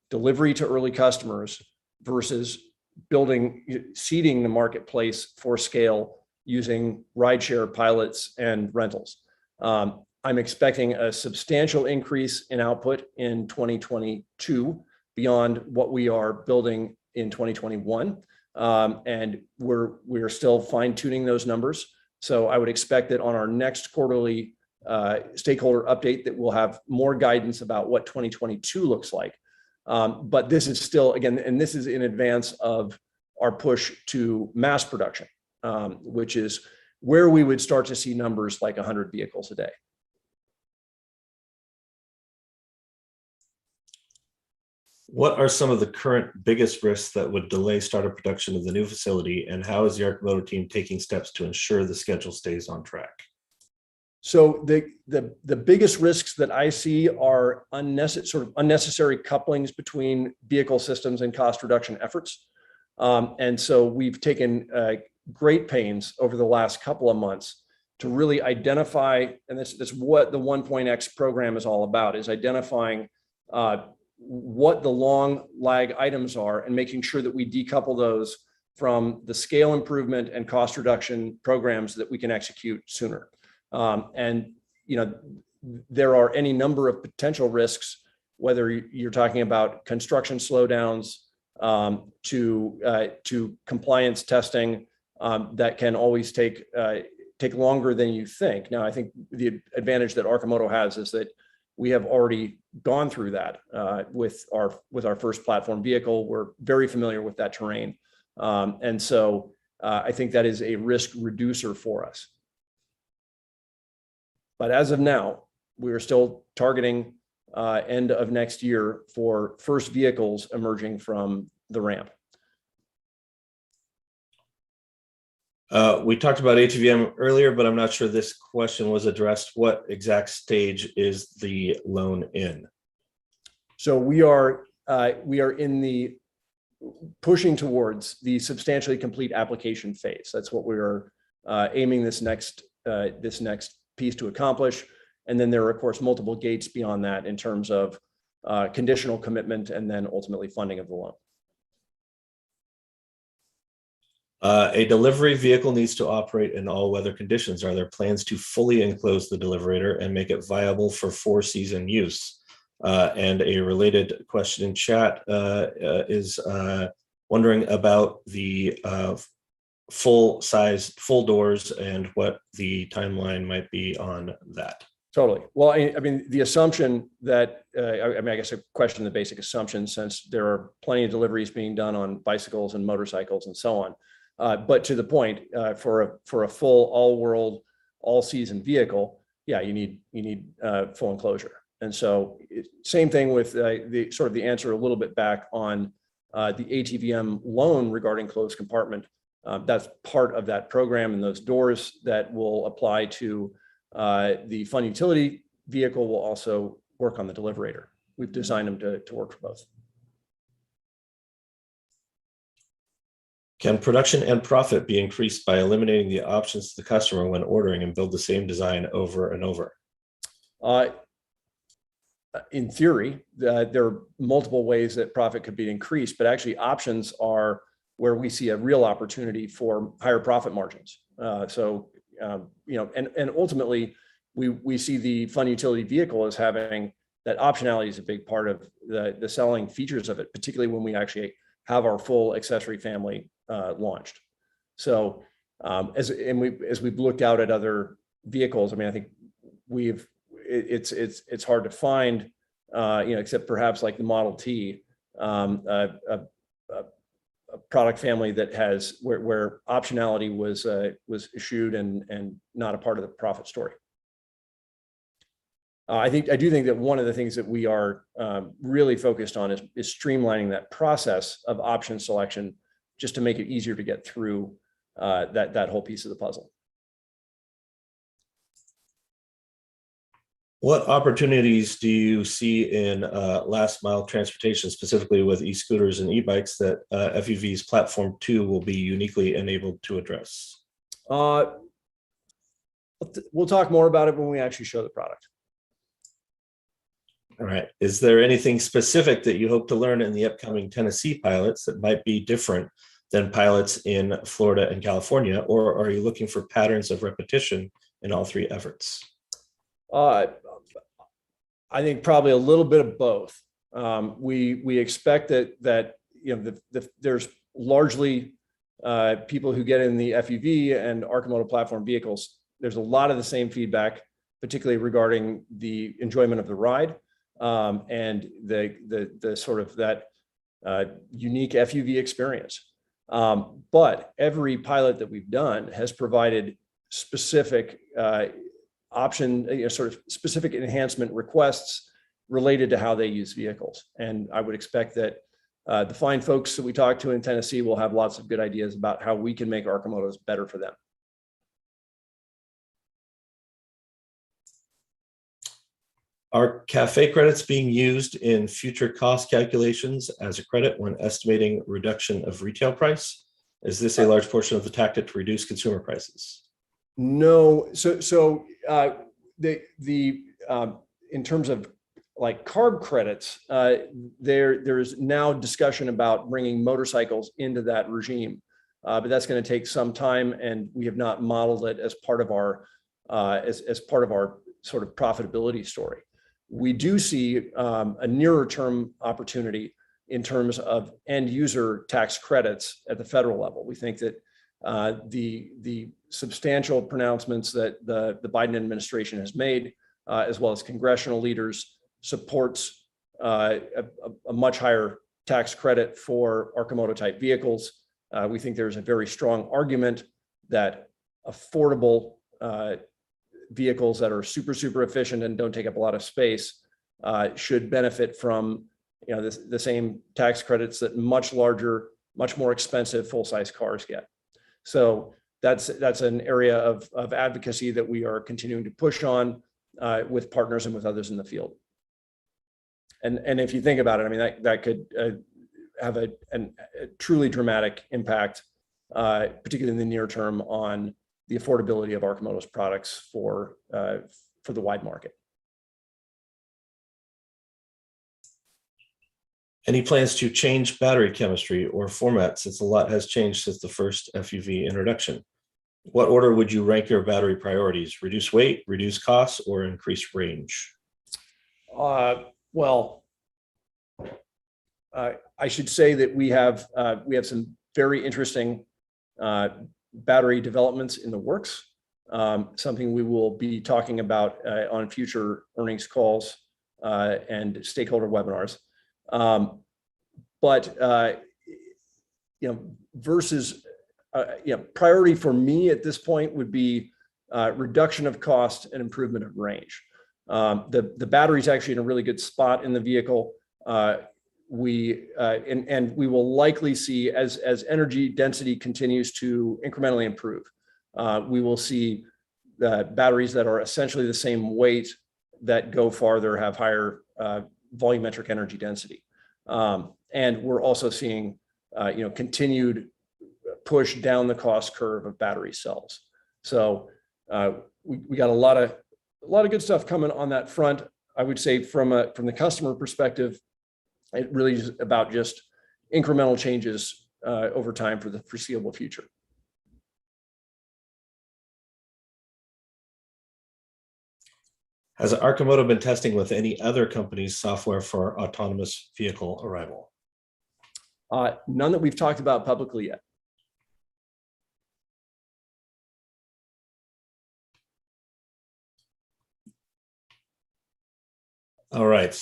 delivery to early customers versus seeding the marketplace for scale using rideshare pilots and rentals. I'm expecting a substantial increase in output in 2022 beyond what we are building in 2021. And we're still fine tuning those numbers. So I would expect that on our next quarterly stakeholder update that we'll have more guidance about what 2022 looks like. But this is still, again, and this is in advance of our push to mass production, which is where we would start to see numbers like 100 vehicles a day. What are some of the current biggest risks that would delay startup production of the new facility, and how is the Arcimoto team taking steps to ensure the schedule stays on track? So the biggest risks that I see are unnecessary couplings between vehicle systems and cost reduction efforts. And so we've taken great pains over the last couple of months to really identify, and that's what the 1.X program is all about, is identifying what the long lag items are and making sure that we decouple those from the scale improvement and cost reduction programs that we can execute sooner. And there are any number of potential risks, whether you're talking about construction slowdowns to compliance testing that can always take longer than you think. Now, I think the advantage that Arcimoto has is that we have already gone through that with our first platform vehicle. We're very familiar with that terrain, and so I think that is a risk reducer for us. But as of now, we are still targeting end of next year for first vehicles emerging from the ramp. We talked about HVM earlier, but I'm not sure this question was addressed. What exact stage is the loan in? So we are in the pushing towards the substantially complete application phase. That's what we are aiming this next piece to accomplish. And then there are, of course, multiple gates beyond that in terms of conditional commitment and then ultimately funding of the loan. A delivery vehicle needs to operate in all weather conditions. Are there plans to fully enclose the deliverator and make it viable for 4-season use? And a related question in chat is wondering about the full doors and what the timeline might be on that. Totally. Well, I mean, the assumption that, I guess I question the basic assumption, since there are plenty of deliveries being done on bicycles and motorcycles and so on. But to the point, for a full all-world, all-season vehicle, yeah, you need full enclosure. And so, same thing with the sort of the answer a little bit back on the ATVM loan regarding closed compartment. That's part of that program, and those doors that will apply to the fun utility vehicle will also work on the deliverator. We've designed them to work for both. Can production and profit be increased by eliminating the options to the customer when ordering and build the same design over and over? In theory, there are multiple ways that profit could be increased, but actually options are where we see a real opportunity for higher profit margins. And ultimately, we see the fun utility vehicle as having that optionality is a big part of the selling features of it, particularly when we actually have our full accessory family launched. So as we've looked out at other vehicles, I mean, I think it's hard to find, except perhaps like the Model T, a product family that has where optionality was eschewed and not a part of the profit story. I do think that one of the things that we are really focused on is streamlining that process of option selection, just to make it easier to get through that whole piece of the puzzle. What opportunities do you see in last mile transportation, specifically with e-scooters and e-bikes, that FUV's Platform 2 will be uniquely enabled to address? We'll talk more about it when we actually show the product. All right. Is there anything specific that you hope to learn in the upcoming Tennessee pilots that might be different than pilots in Florida and California, or are you looking for patterns of repetition in all three efforts? I think probably a little bit of both. We expect that there's largely people who get in the FUV and Arcimoto platform vehicles. There's a lot of the same feedback, particularly regarding the enjoyment of the ride and the sort of that unique FUV experience. But every pilot that we've done has provided specific sort of specific enhancement requests related to how they use vehicles. And I would expect that the fine folks that we talk to in Tennessee will have lots of good ideas about how we can make Arcimotos better for them. Are CAFE credits being used in future cost calculations as a credit when estimating reduction of retail price? Is this a large portion of the tactic to reduce consumer prices? No. So in terms of like carb credits, there's now discussion about bringing motorcycles into that regime, but that's going to take some time, and we have not modeled it as part of our as part of our sort of profitability story. We do see a nearer term opportunity in terms of end user tax credits at the federal level. We think that the substantial pronouncements that the Biden administration has made, as well as congressional leaders, supports a much higher tax credit for Arcimoto type vehicles. We think there's a very strong argument that affordable vehicles that are super efficient and don't take up a lot of space should benefit from the same tax credits that much larger, much more expensive full-size cars get. So that's an area of advocacy that we are continuing to push on with partners and with others in the field. And if you think about it, I mean, that could have a truly dramatic impact, particularly in the near term, on the affordability of Arcimoto's products for the wide market. Any plans to change battery chemistry or format since a lot has changed since the first FUV introduction? What order would you rank your battery priorities? Reduce weight, reduce costs, or increase range? Well, I should say that we have some very interesting battery developments in the works. Something we will be talking about on future earnings calls and stakeholder webinars. Versus priority for me at this point would be reduction of cost and improvement of range. The battery is actually in a really good spot in the vehicle. We will likely see as energy density continues to incrementally improve, we will see batteries that are essentially the same weight that go farther, have higher volumetric energy density. And we're also seeing continued push down the cost curve of battery cells. So we got a lot of good stuff coming on that front. I would say from the customer perspective, it really is about just incremental changes over time for the foreseeable future. Has Arcimoto been testing with any other company's software for autonomous vehicle arrival? None that we've talked about publicly yet. All right.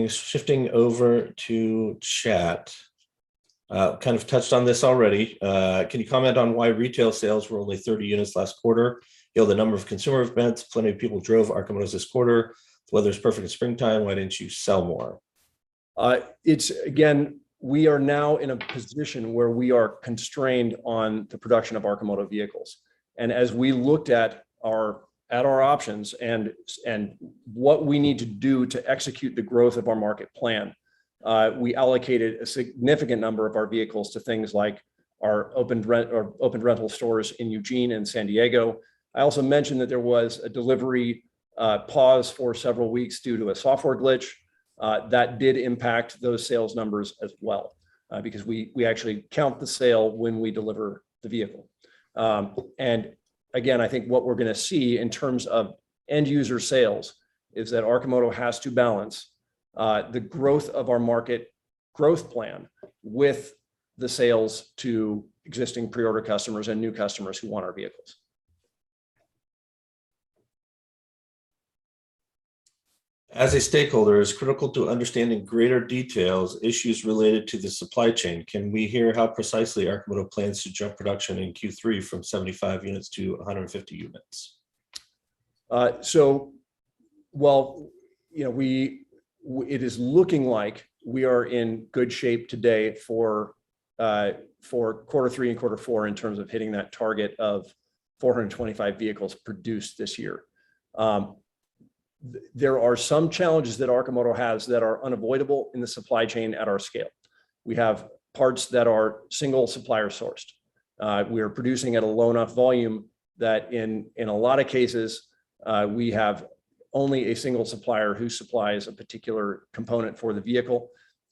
Shifting over to chat. Kind of touched on this already. Can you comment on why retail sales were only 30 units last quarter? The number of consumer events, plenty of people drove Arcimotos this quarter. The weather's perfect in springtime. Why didn't you sell more? It's again, we are now in a position where we are constrained on the production of Arcimoto vehicles. And as we looked at our options and what we need to do to execute the growth of our market plan, we allocated a significant number of our vehicles to things like our open rental stores in Eugene and San Diego. I also mentioned that there was a delivery pause for several weeks due to a software glitch that did impact those sales numbers as well, because we actually count the sale when we deliver the vehicle. And again, I think what we're going to see in terms of end user sales is that Arcimoto has to balance the growth of our market growth plan with the sales to existing pre-order customers and new customers who want our vehicles. As a stakeholder, it's critical to understand in greater details issues related to the supply chain. Can we hear how precisely Arcimoto plans to jump production in Q3 from 75 units to 150 units? It is looking like we are in good shape today for quarter 3 and quarter 4 in terms of hitting that target of 425 vehicles produced this year. There are some challenges that Arcimoto has that are unavoidable in the supply chain at our scale. We have parts that are single supplier sourced. We are producing at a low enough volume that in a lot of cases, we have only a single supplier who supplies a particular component for the vehicle.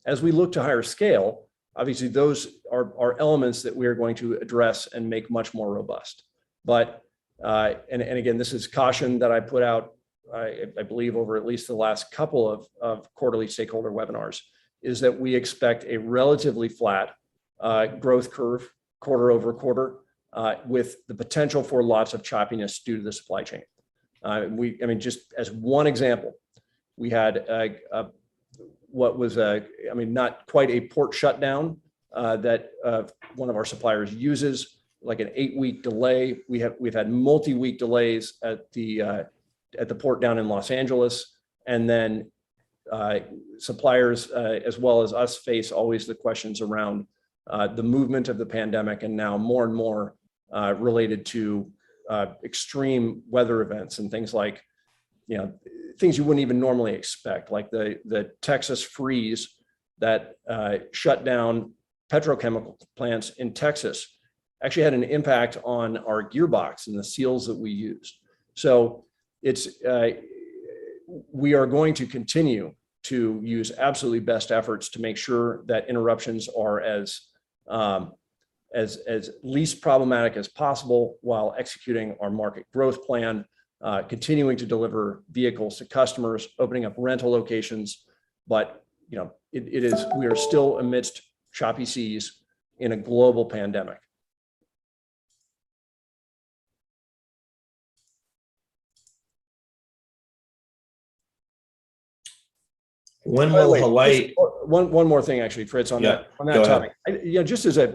As we look to higher scale, obviously those are elements that we are going to address and make much more robust. But, and again, this is caution that I put out, I believe over at least the last couple of quarterly stakeholder webinars, is that we expect a relatively flat growth curve quarter over quarter with the potential for lots of choppiness due to the supply chain. Just as one example, we had what was not quite a port shutdown that one of our suppliers uses, like an 8-week delay. We've had multi-week delays at the port down in Los Angeles, and then suppliers as well as us face always the questions around the movement of the pandemic, and now more and more related to extreme weather events and things like, things you wouldn't even normally expect, like the Texas freeze that shut down petrochemical plants in Texas, actually had an impact on our gearbox and the seals that we used. So it's we are going to continue to use absolutely best efforts to make sure that interruptions are as least problematic as possible while executing our market growth plan, continuing to deliver vehicles to customers, opening up rental locations. But we are still amidst choppy seas in a global pandemic. When will Hawaii? One more thing, actually, Fritz, on that topic. Just as a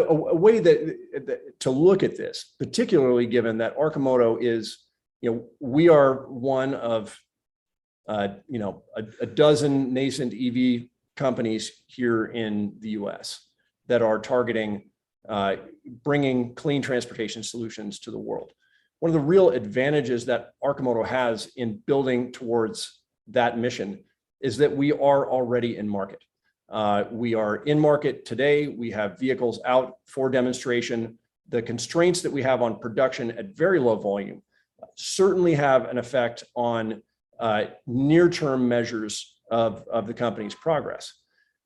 way to look at this, particularly given that Arcimoto is, we are one of a dozen nascent EV companies here in the U.S. that are targeting bringing clean transportation solutions to the world. One of the real advantages that Arcimoto has in building towards that mission is that we are already in market. We are in market today. We have vehicles out for demonstration. The constraints that we have on production at very low volume certainly have an effect on near-term measures of the company's progress.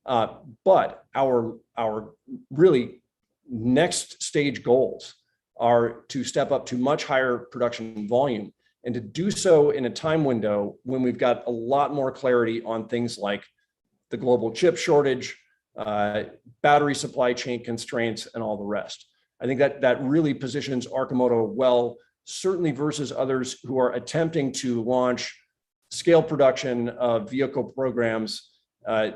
But our really next stage goals are to step up to much higher production volume, and to do so in a time window when we've got a lot more clarity on things like the global chip shortage, battery supply chain constraints, and all the rest. I think that really positions Arcimoto well, certainly versus others who are attempting to launch scale production of vehicle programs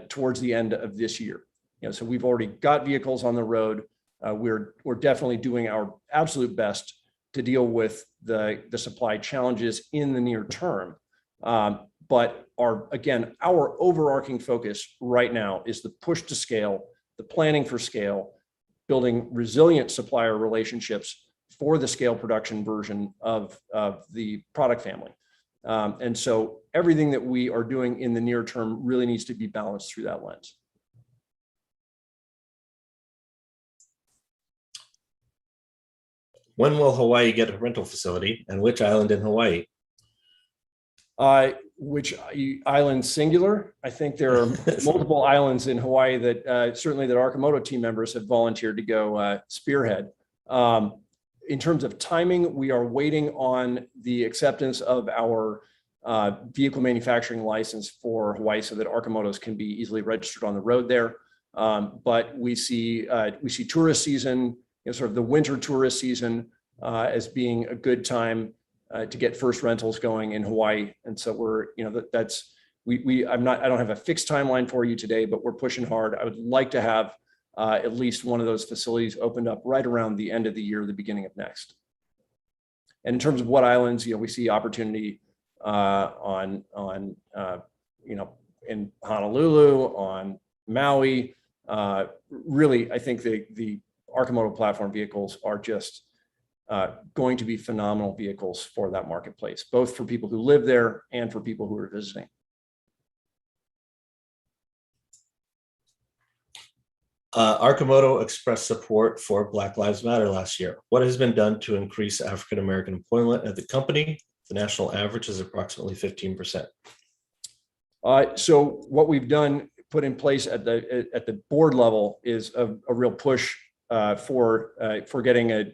towards the end of this year. So we've already got vehicles on the road. We're definitely doing our absolute best to deal with the supply challenges in the near term. But our overarching focus right now is the push to scale, the planning for scale, building resilient supplier relationships for the scale production version of the product family. And so everything that we are doing in the near term really needs to be balanced through that lens. When will Hawaii get a rental facility, and which island in Hawaii? Which island singular? I think there are multiple islands in Hawaii that certainly that Arcimoto team members have volunteered to go spearhead. In terms of timing, we are waiting on the acceptance of our vehicle manufacturing license for Hawaii so that Arcimotos can be easily registered on the road there. But we see tourist season, sort of the winter tourist season, as being a good time to get first rentals going in Hawaii. And so we're, I don't have a fixed timeline for you today, but we're pushing hard. I would like to have at least one of those facilities opened up right around the end of the year, the beginning of next. And in terms of what islands, we see opportunity in Honolulu, on Maui. Really, I think the Arcimoto platform vehicles are just going to be phenomenal vehicles for that marketplace, both for people who live there and for people who are visiting. Arcimoto expressed support for Black Lives Matter last year. What has been done to increase African-American employment at the company? The national average is approximately 15%. So what we've done, put in place at the board level, is a real push for getting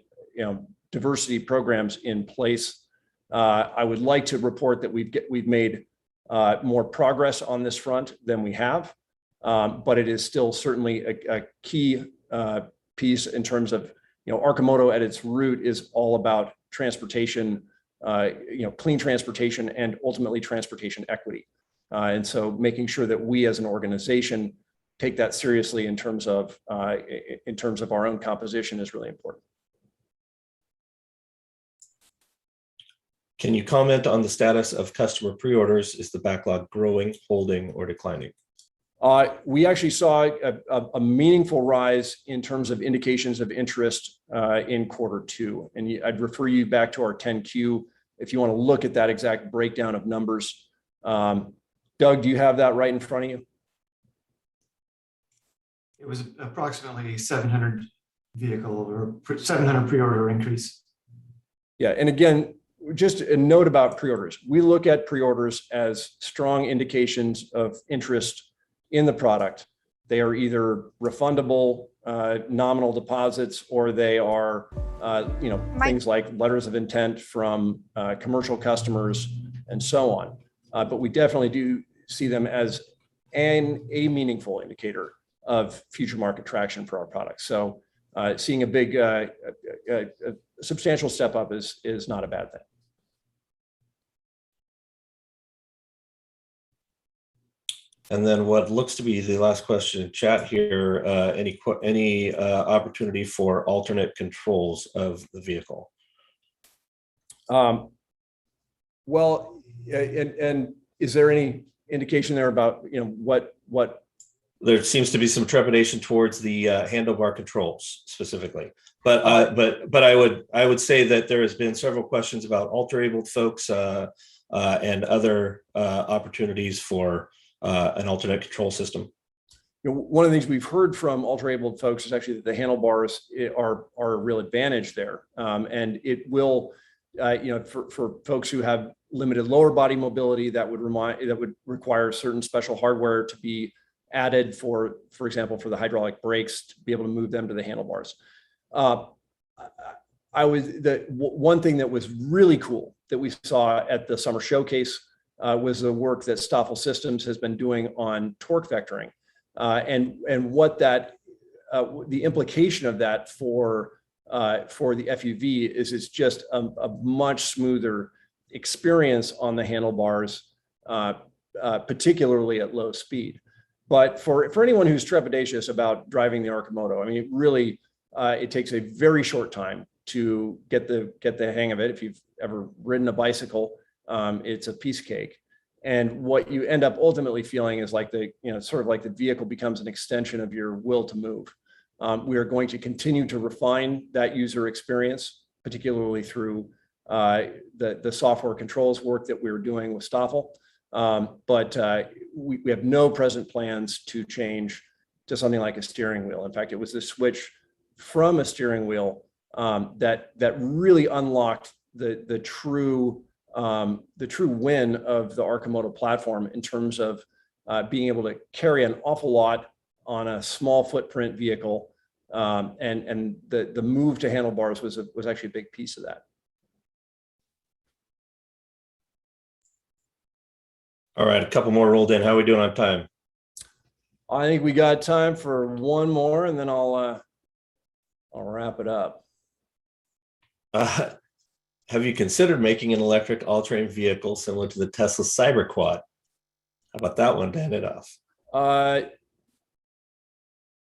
diversity programs in place. I would like to report that we've made more progress on this front than we have, but it is still certainly a key piece in terms of Arcimoto at its root is all about transportation, clean transportation, and ultimately transportation equity. And so making sure that we as an organization take that seriously in terms of our own composition is really important. Can you comment on the status of customer pre-orders? Is the backlog growing, holding, or declining? We actually saw a meaningful rise in terms of indications of interest in Q2. And I'd refer you back to our 10Q if you want to look at that exact breakdown of numbers. Doug, do you have that right in front of you? It was approximately 700 vehicle or 700 pre-order increase. Yeah, and again, just a note about pre-orders. We look at pre-orders as strong indications of interest in the product. They are either refundable nominal deposits, or they are things like letters of intent from commercial customers and so on. But we definitely do see them as a meaningful indicator of future market traction for our products. So seeing a big, a substantial step up is not a bad thing. And then what looks to be the last question in chat here, any opportunity for alternate controls of the vehicle? Well, and is there any indication there about, what? There seems to be some trepidation towards the handlebar controls specifically, but I would say that there has been several questions about alter-abled folks and other opportunities for an alternate control system. One of the things we've heard from alter-abled folks is actually that the handlebars are a real advantage there, and it will, for folks who have limited lower body mobility, that would require certain special hardware to be added for example, for the hydraulic brakes to be able to move them to the handlebars. One thing that was really cool that we saw at the summer showcase was the work that Stoffel Systems has been doing on torque vectoring, and what that the implication of that for the FUV is it's just a much smoother experience on the handlebars, particularly at low speed. But for anyone who's trepidatious about driving the Arcimoto, I mean, really, it takes a very short time to get the hang of it. If you've ever ridden a bicycle, it's a piece of cake. And what you end up ultimately feeling is like sort of like the vehicle becomes an extension of your will to move. We are going to continue to refine that user experience, particularly through the software controls work that we were doing with Stoffel. But we have no present plans to change to something like a steering wheel. In fact, it was the switch from a steering wheel that really unlocked the true win of the Arcimoto platform in terms of being able to carry an awful lot on a small footprint vehicle, and the move to handlebars was actually a big piece of that. All right, a couple more rolled in. How are we doing on time? I think we got time for one more, and then I'll wrap it up. Have you considered making an electric all-terrain vehicle similar to the Tesla Cyberquad? How about that one to end it off?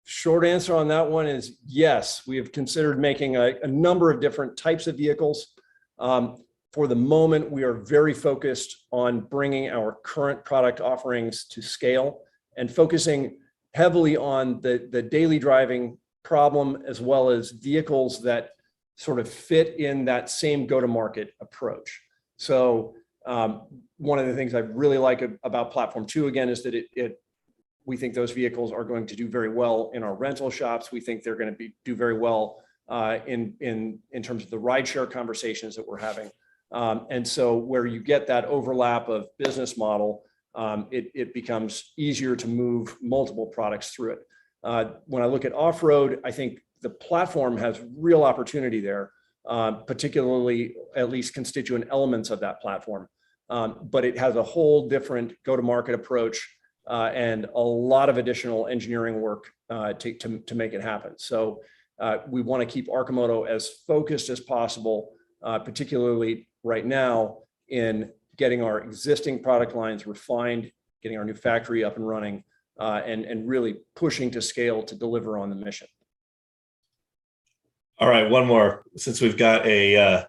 Short answer on that one is yes. We have considered making a number of different types of vehicles. For the moment, we are very focused on bringing our current product offerings to scale and focusing heavily on the daily driving problem, as well as vehicles that sort of fit in that same go-to-market approach. So one of the things I really like about Platform 2, again, is that we think those vehicles are going to do very well in our rental shops. We think they're going to do very well in terms of the rideshare conversations that we're having. And so where you get that overlap of business model, it becomes easier to move multiple products through it. When I look at off-road, I think the platform has real opportunity there, particularly at least constituent elements of that platform. But it has a whole different go-to-market approach and a lot of additional engineering work to make it happen. So we want to keep Arcimoto as focused as possible, particularly right now in getting our existing product lines refined, getting our new factory up and running, and really pushing to scale to deliver on the mission. All right, one more, since we've got a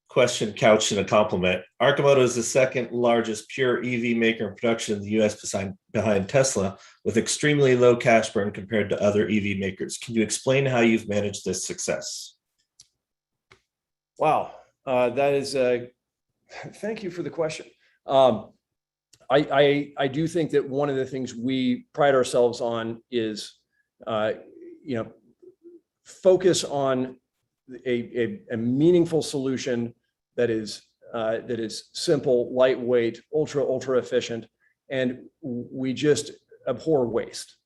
question couched in a compliment. Arcimoto is the second largest pure EV maker in production in the US behind Tesla, with extremely low cash burn compared to other EV makers. Can you explain how you've managed this success? Wow, that is thank you for the question. I do think that one of the things we pride ourselves on is, focus on a meaningful solution that is simple, lightweight, ultra efficient, and we just abhor waste.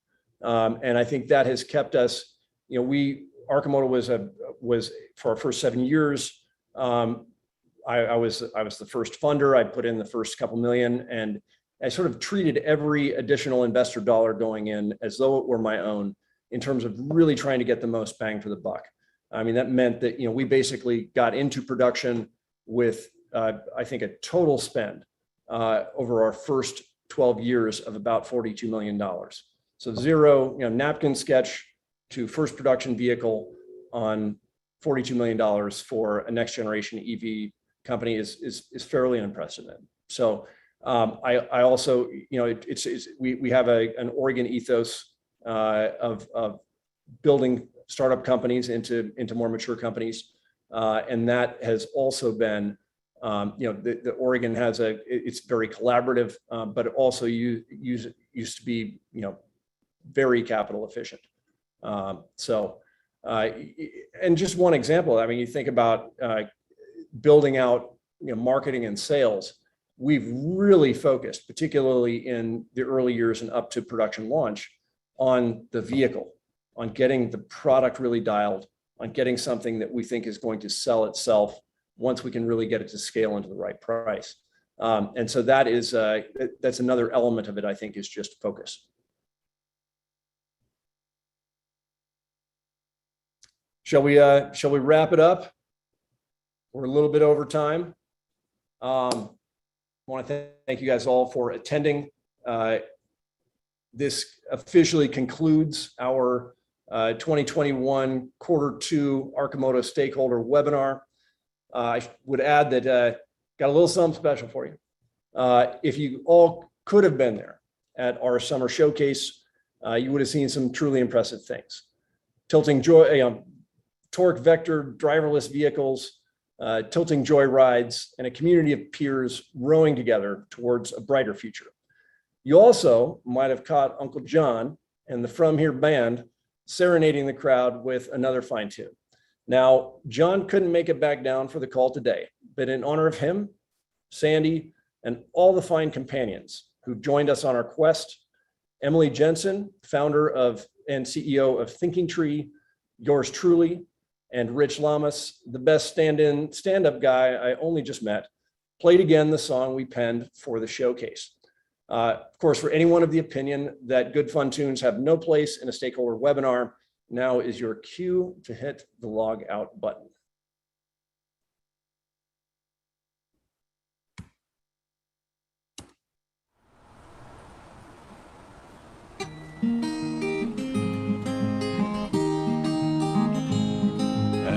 And I think that has kept us. Arcimoto was for our first 7 years. I was the first funder. I put in the first couple million, and I sort of treated every additional investor dollar going in as though it were my own, in terms of really trying to get the most bang for the buck. I mean, that meant that we basically got into production with I think a total spend over our first 12 years of about $42 million. So zero, napkin sketch to first production vehicle on $42 million for a next generation EV company is fairly unprecedented. So I also, we have an Oregon ethos of building startup companies into more mature companies, and that has also been, the Oregon has it's very collaborative, but also used to be very capital efficient. And just one example, I mean, you think about building out marketing and sales. We've really focused, particularly in the early years and up to production launch, on the vehicle, on getting the product really dialed, on getting something that we think is going to sell itself once we can really get it to scale into the right price. And so that's another element of it, I think, is just focus. Shall we wrap it up? We're a little bit over time. I want to thank you guys all for attending. This officially concludes our 2021 Q2 Arcimoto Stakeholder webinar. I would add that got a little something special for you. If you all could have been there at our summer showcase, you would have seen some truly impressive things. Tilting torque vector driverless vehicles, tilting joy rides, and a community of peers rowing together towards a brighter future. You also might have caught Uncle John and the From Here band serenading the crowd with another fine tune. Now, John couldn't make it back down for the call today, but in honor of him, Sandy, and all the fine companions who joined us on our quest, Emily Jensen, founder and CEO of Thinking Tree, yours truly, and Rich Lamas, the best stand-up guy I only just met, played again the song we penned for the showcase. Of course, for anyone of the opinion that good fun tunes have no place in a stakeholder webinar, now is your cue to hit the log out button.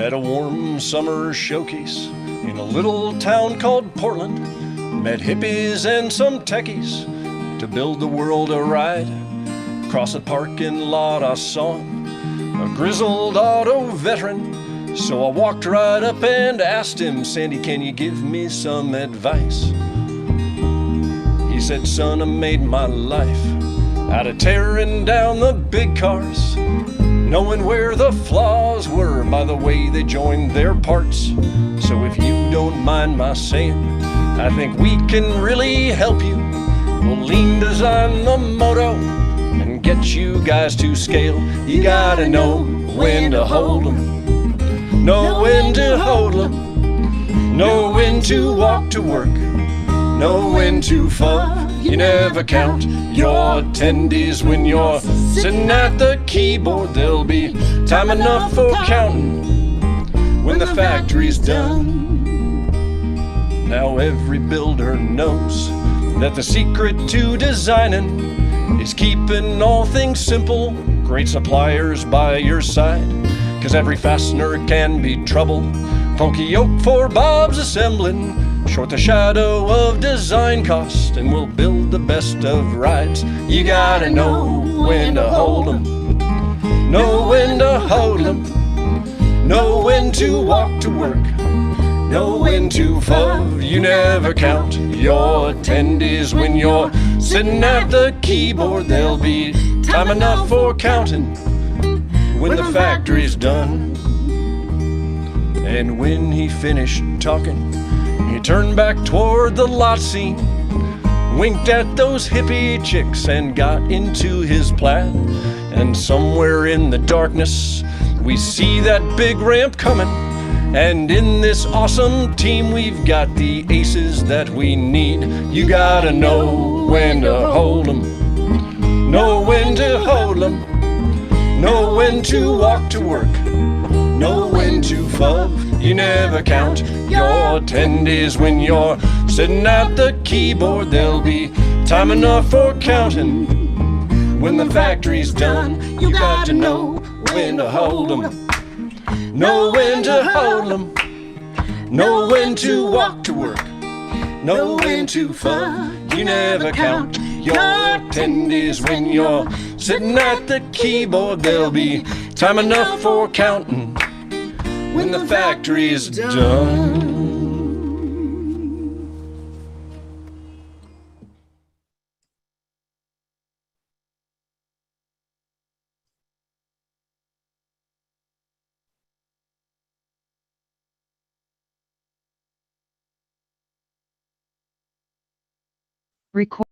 At a warm summer showcase in a little town called Portland, met hippies and some techies to build the world a ride. Across the parking lot I saw him, a grizzled auto veteran, so I walked right up and asked him, Sandy, can you give me some advice? He said, son, I made my life out of tearing down the big cars, knowing where the flaws were by the way they joined their parts. So if you don't mind my saying, I think we can really help you. We'll lean design the moto and get you guys to scale. You gotta know when to hold 'em, know when to hold 'em, know when to walk to work, know when to FUV. You never count your attendees when you're sitting at the keyboard. There'll be time enough for counting when the factory's done. Now every builder knows that the secret to designing is keeping all things simple. Great suppliers by your side, 'cause every fastener can be trouble. Funky yoke for Bob's assembling, short the shadow of design cost, and we'll build the best of rides. You gotta know when to hold 'em, know when to hold 'em, know when to walk to work, know when to FUV. You never count your attendees when you're sitting at the keyboard. There'll be time enough for counting when the factory's done. And when he finished talking, He turned back toward the lot scene, winked at those hippie chicks and got into his plaid. And somewhere in the darkness we see that big ramp coming, and in this awesome team we've got the aces that we need. You gotta know when to hold 'em, know when to hold 'em, know when to walk to work, know when to FUV. You never count your tendies when you're sitting at the keyboard. There'll be time enough for counting when the factory's done. You got to know when to hold 'em, know when to hold 'em, know when to walk to work, know when to FUV. You never count your tendies when you're sitting at the keyboard. There'll be time enough for counting when the factory's done. Record.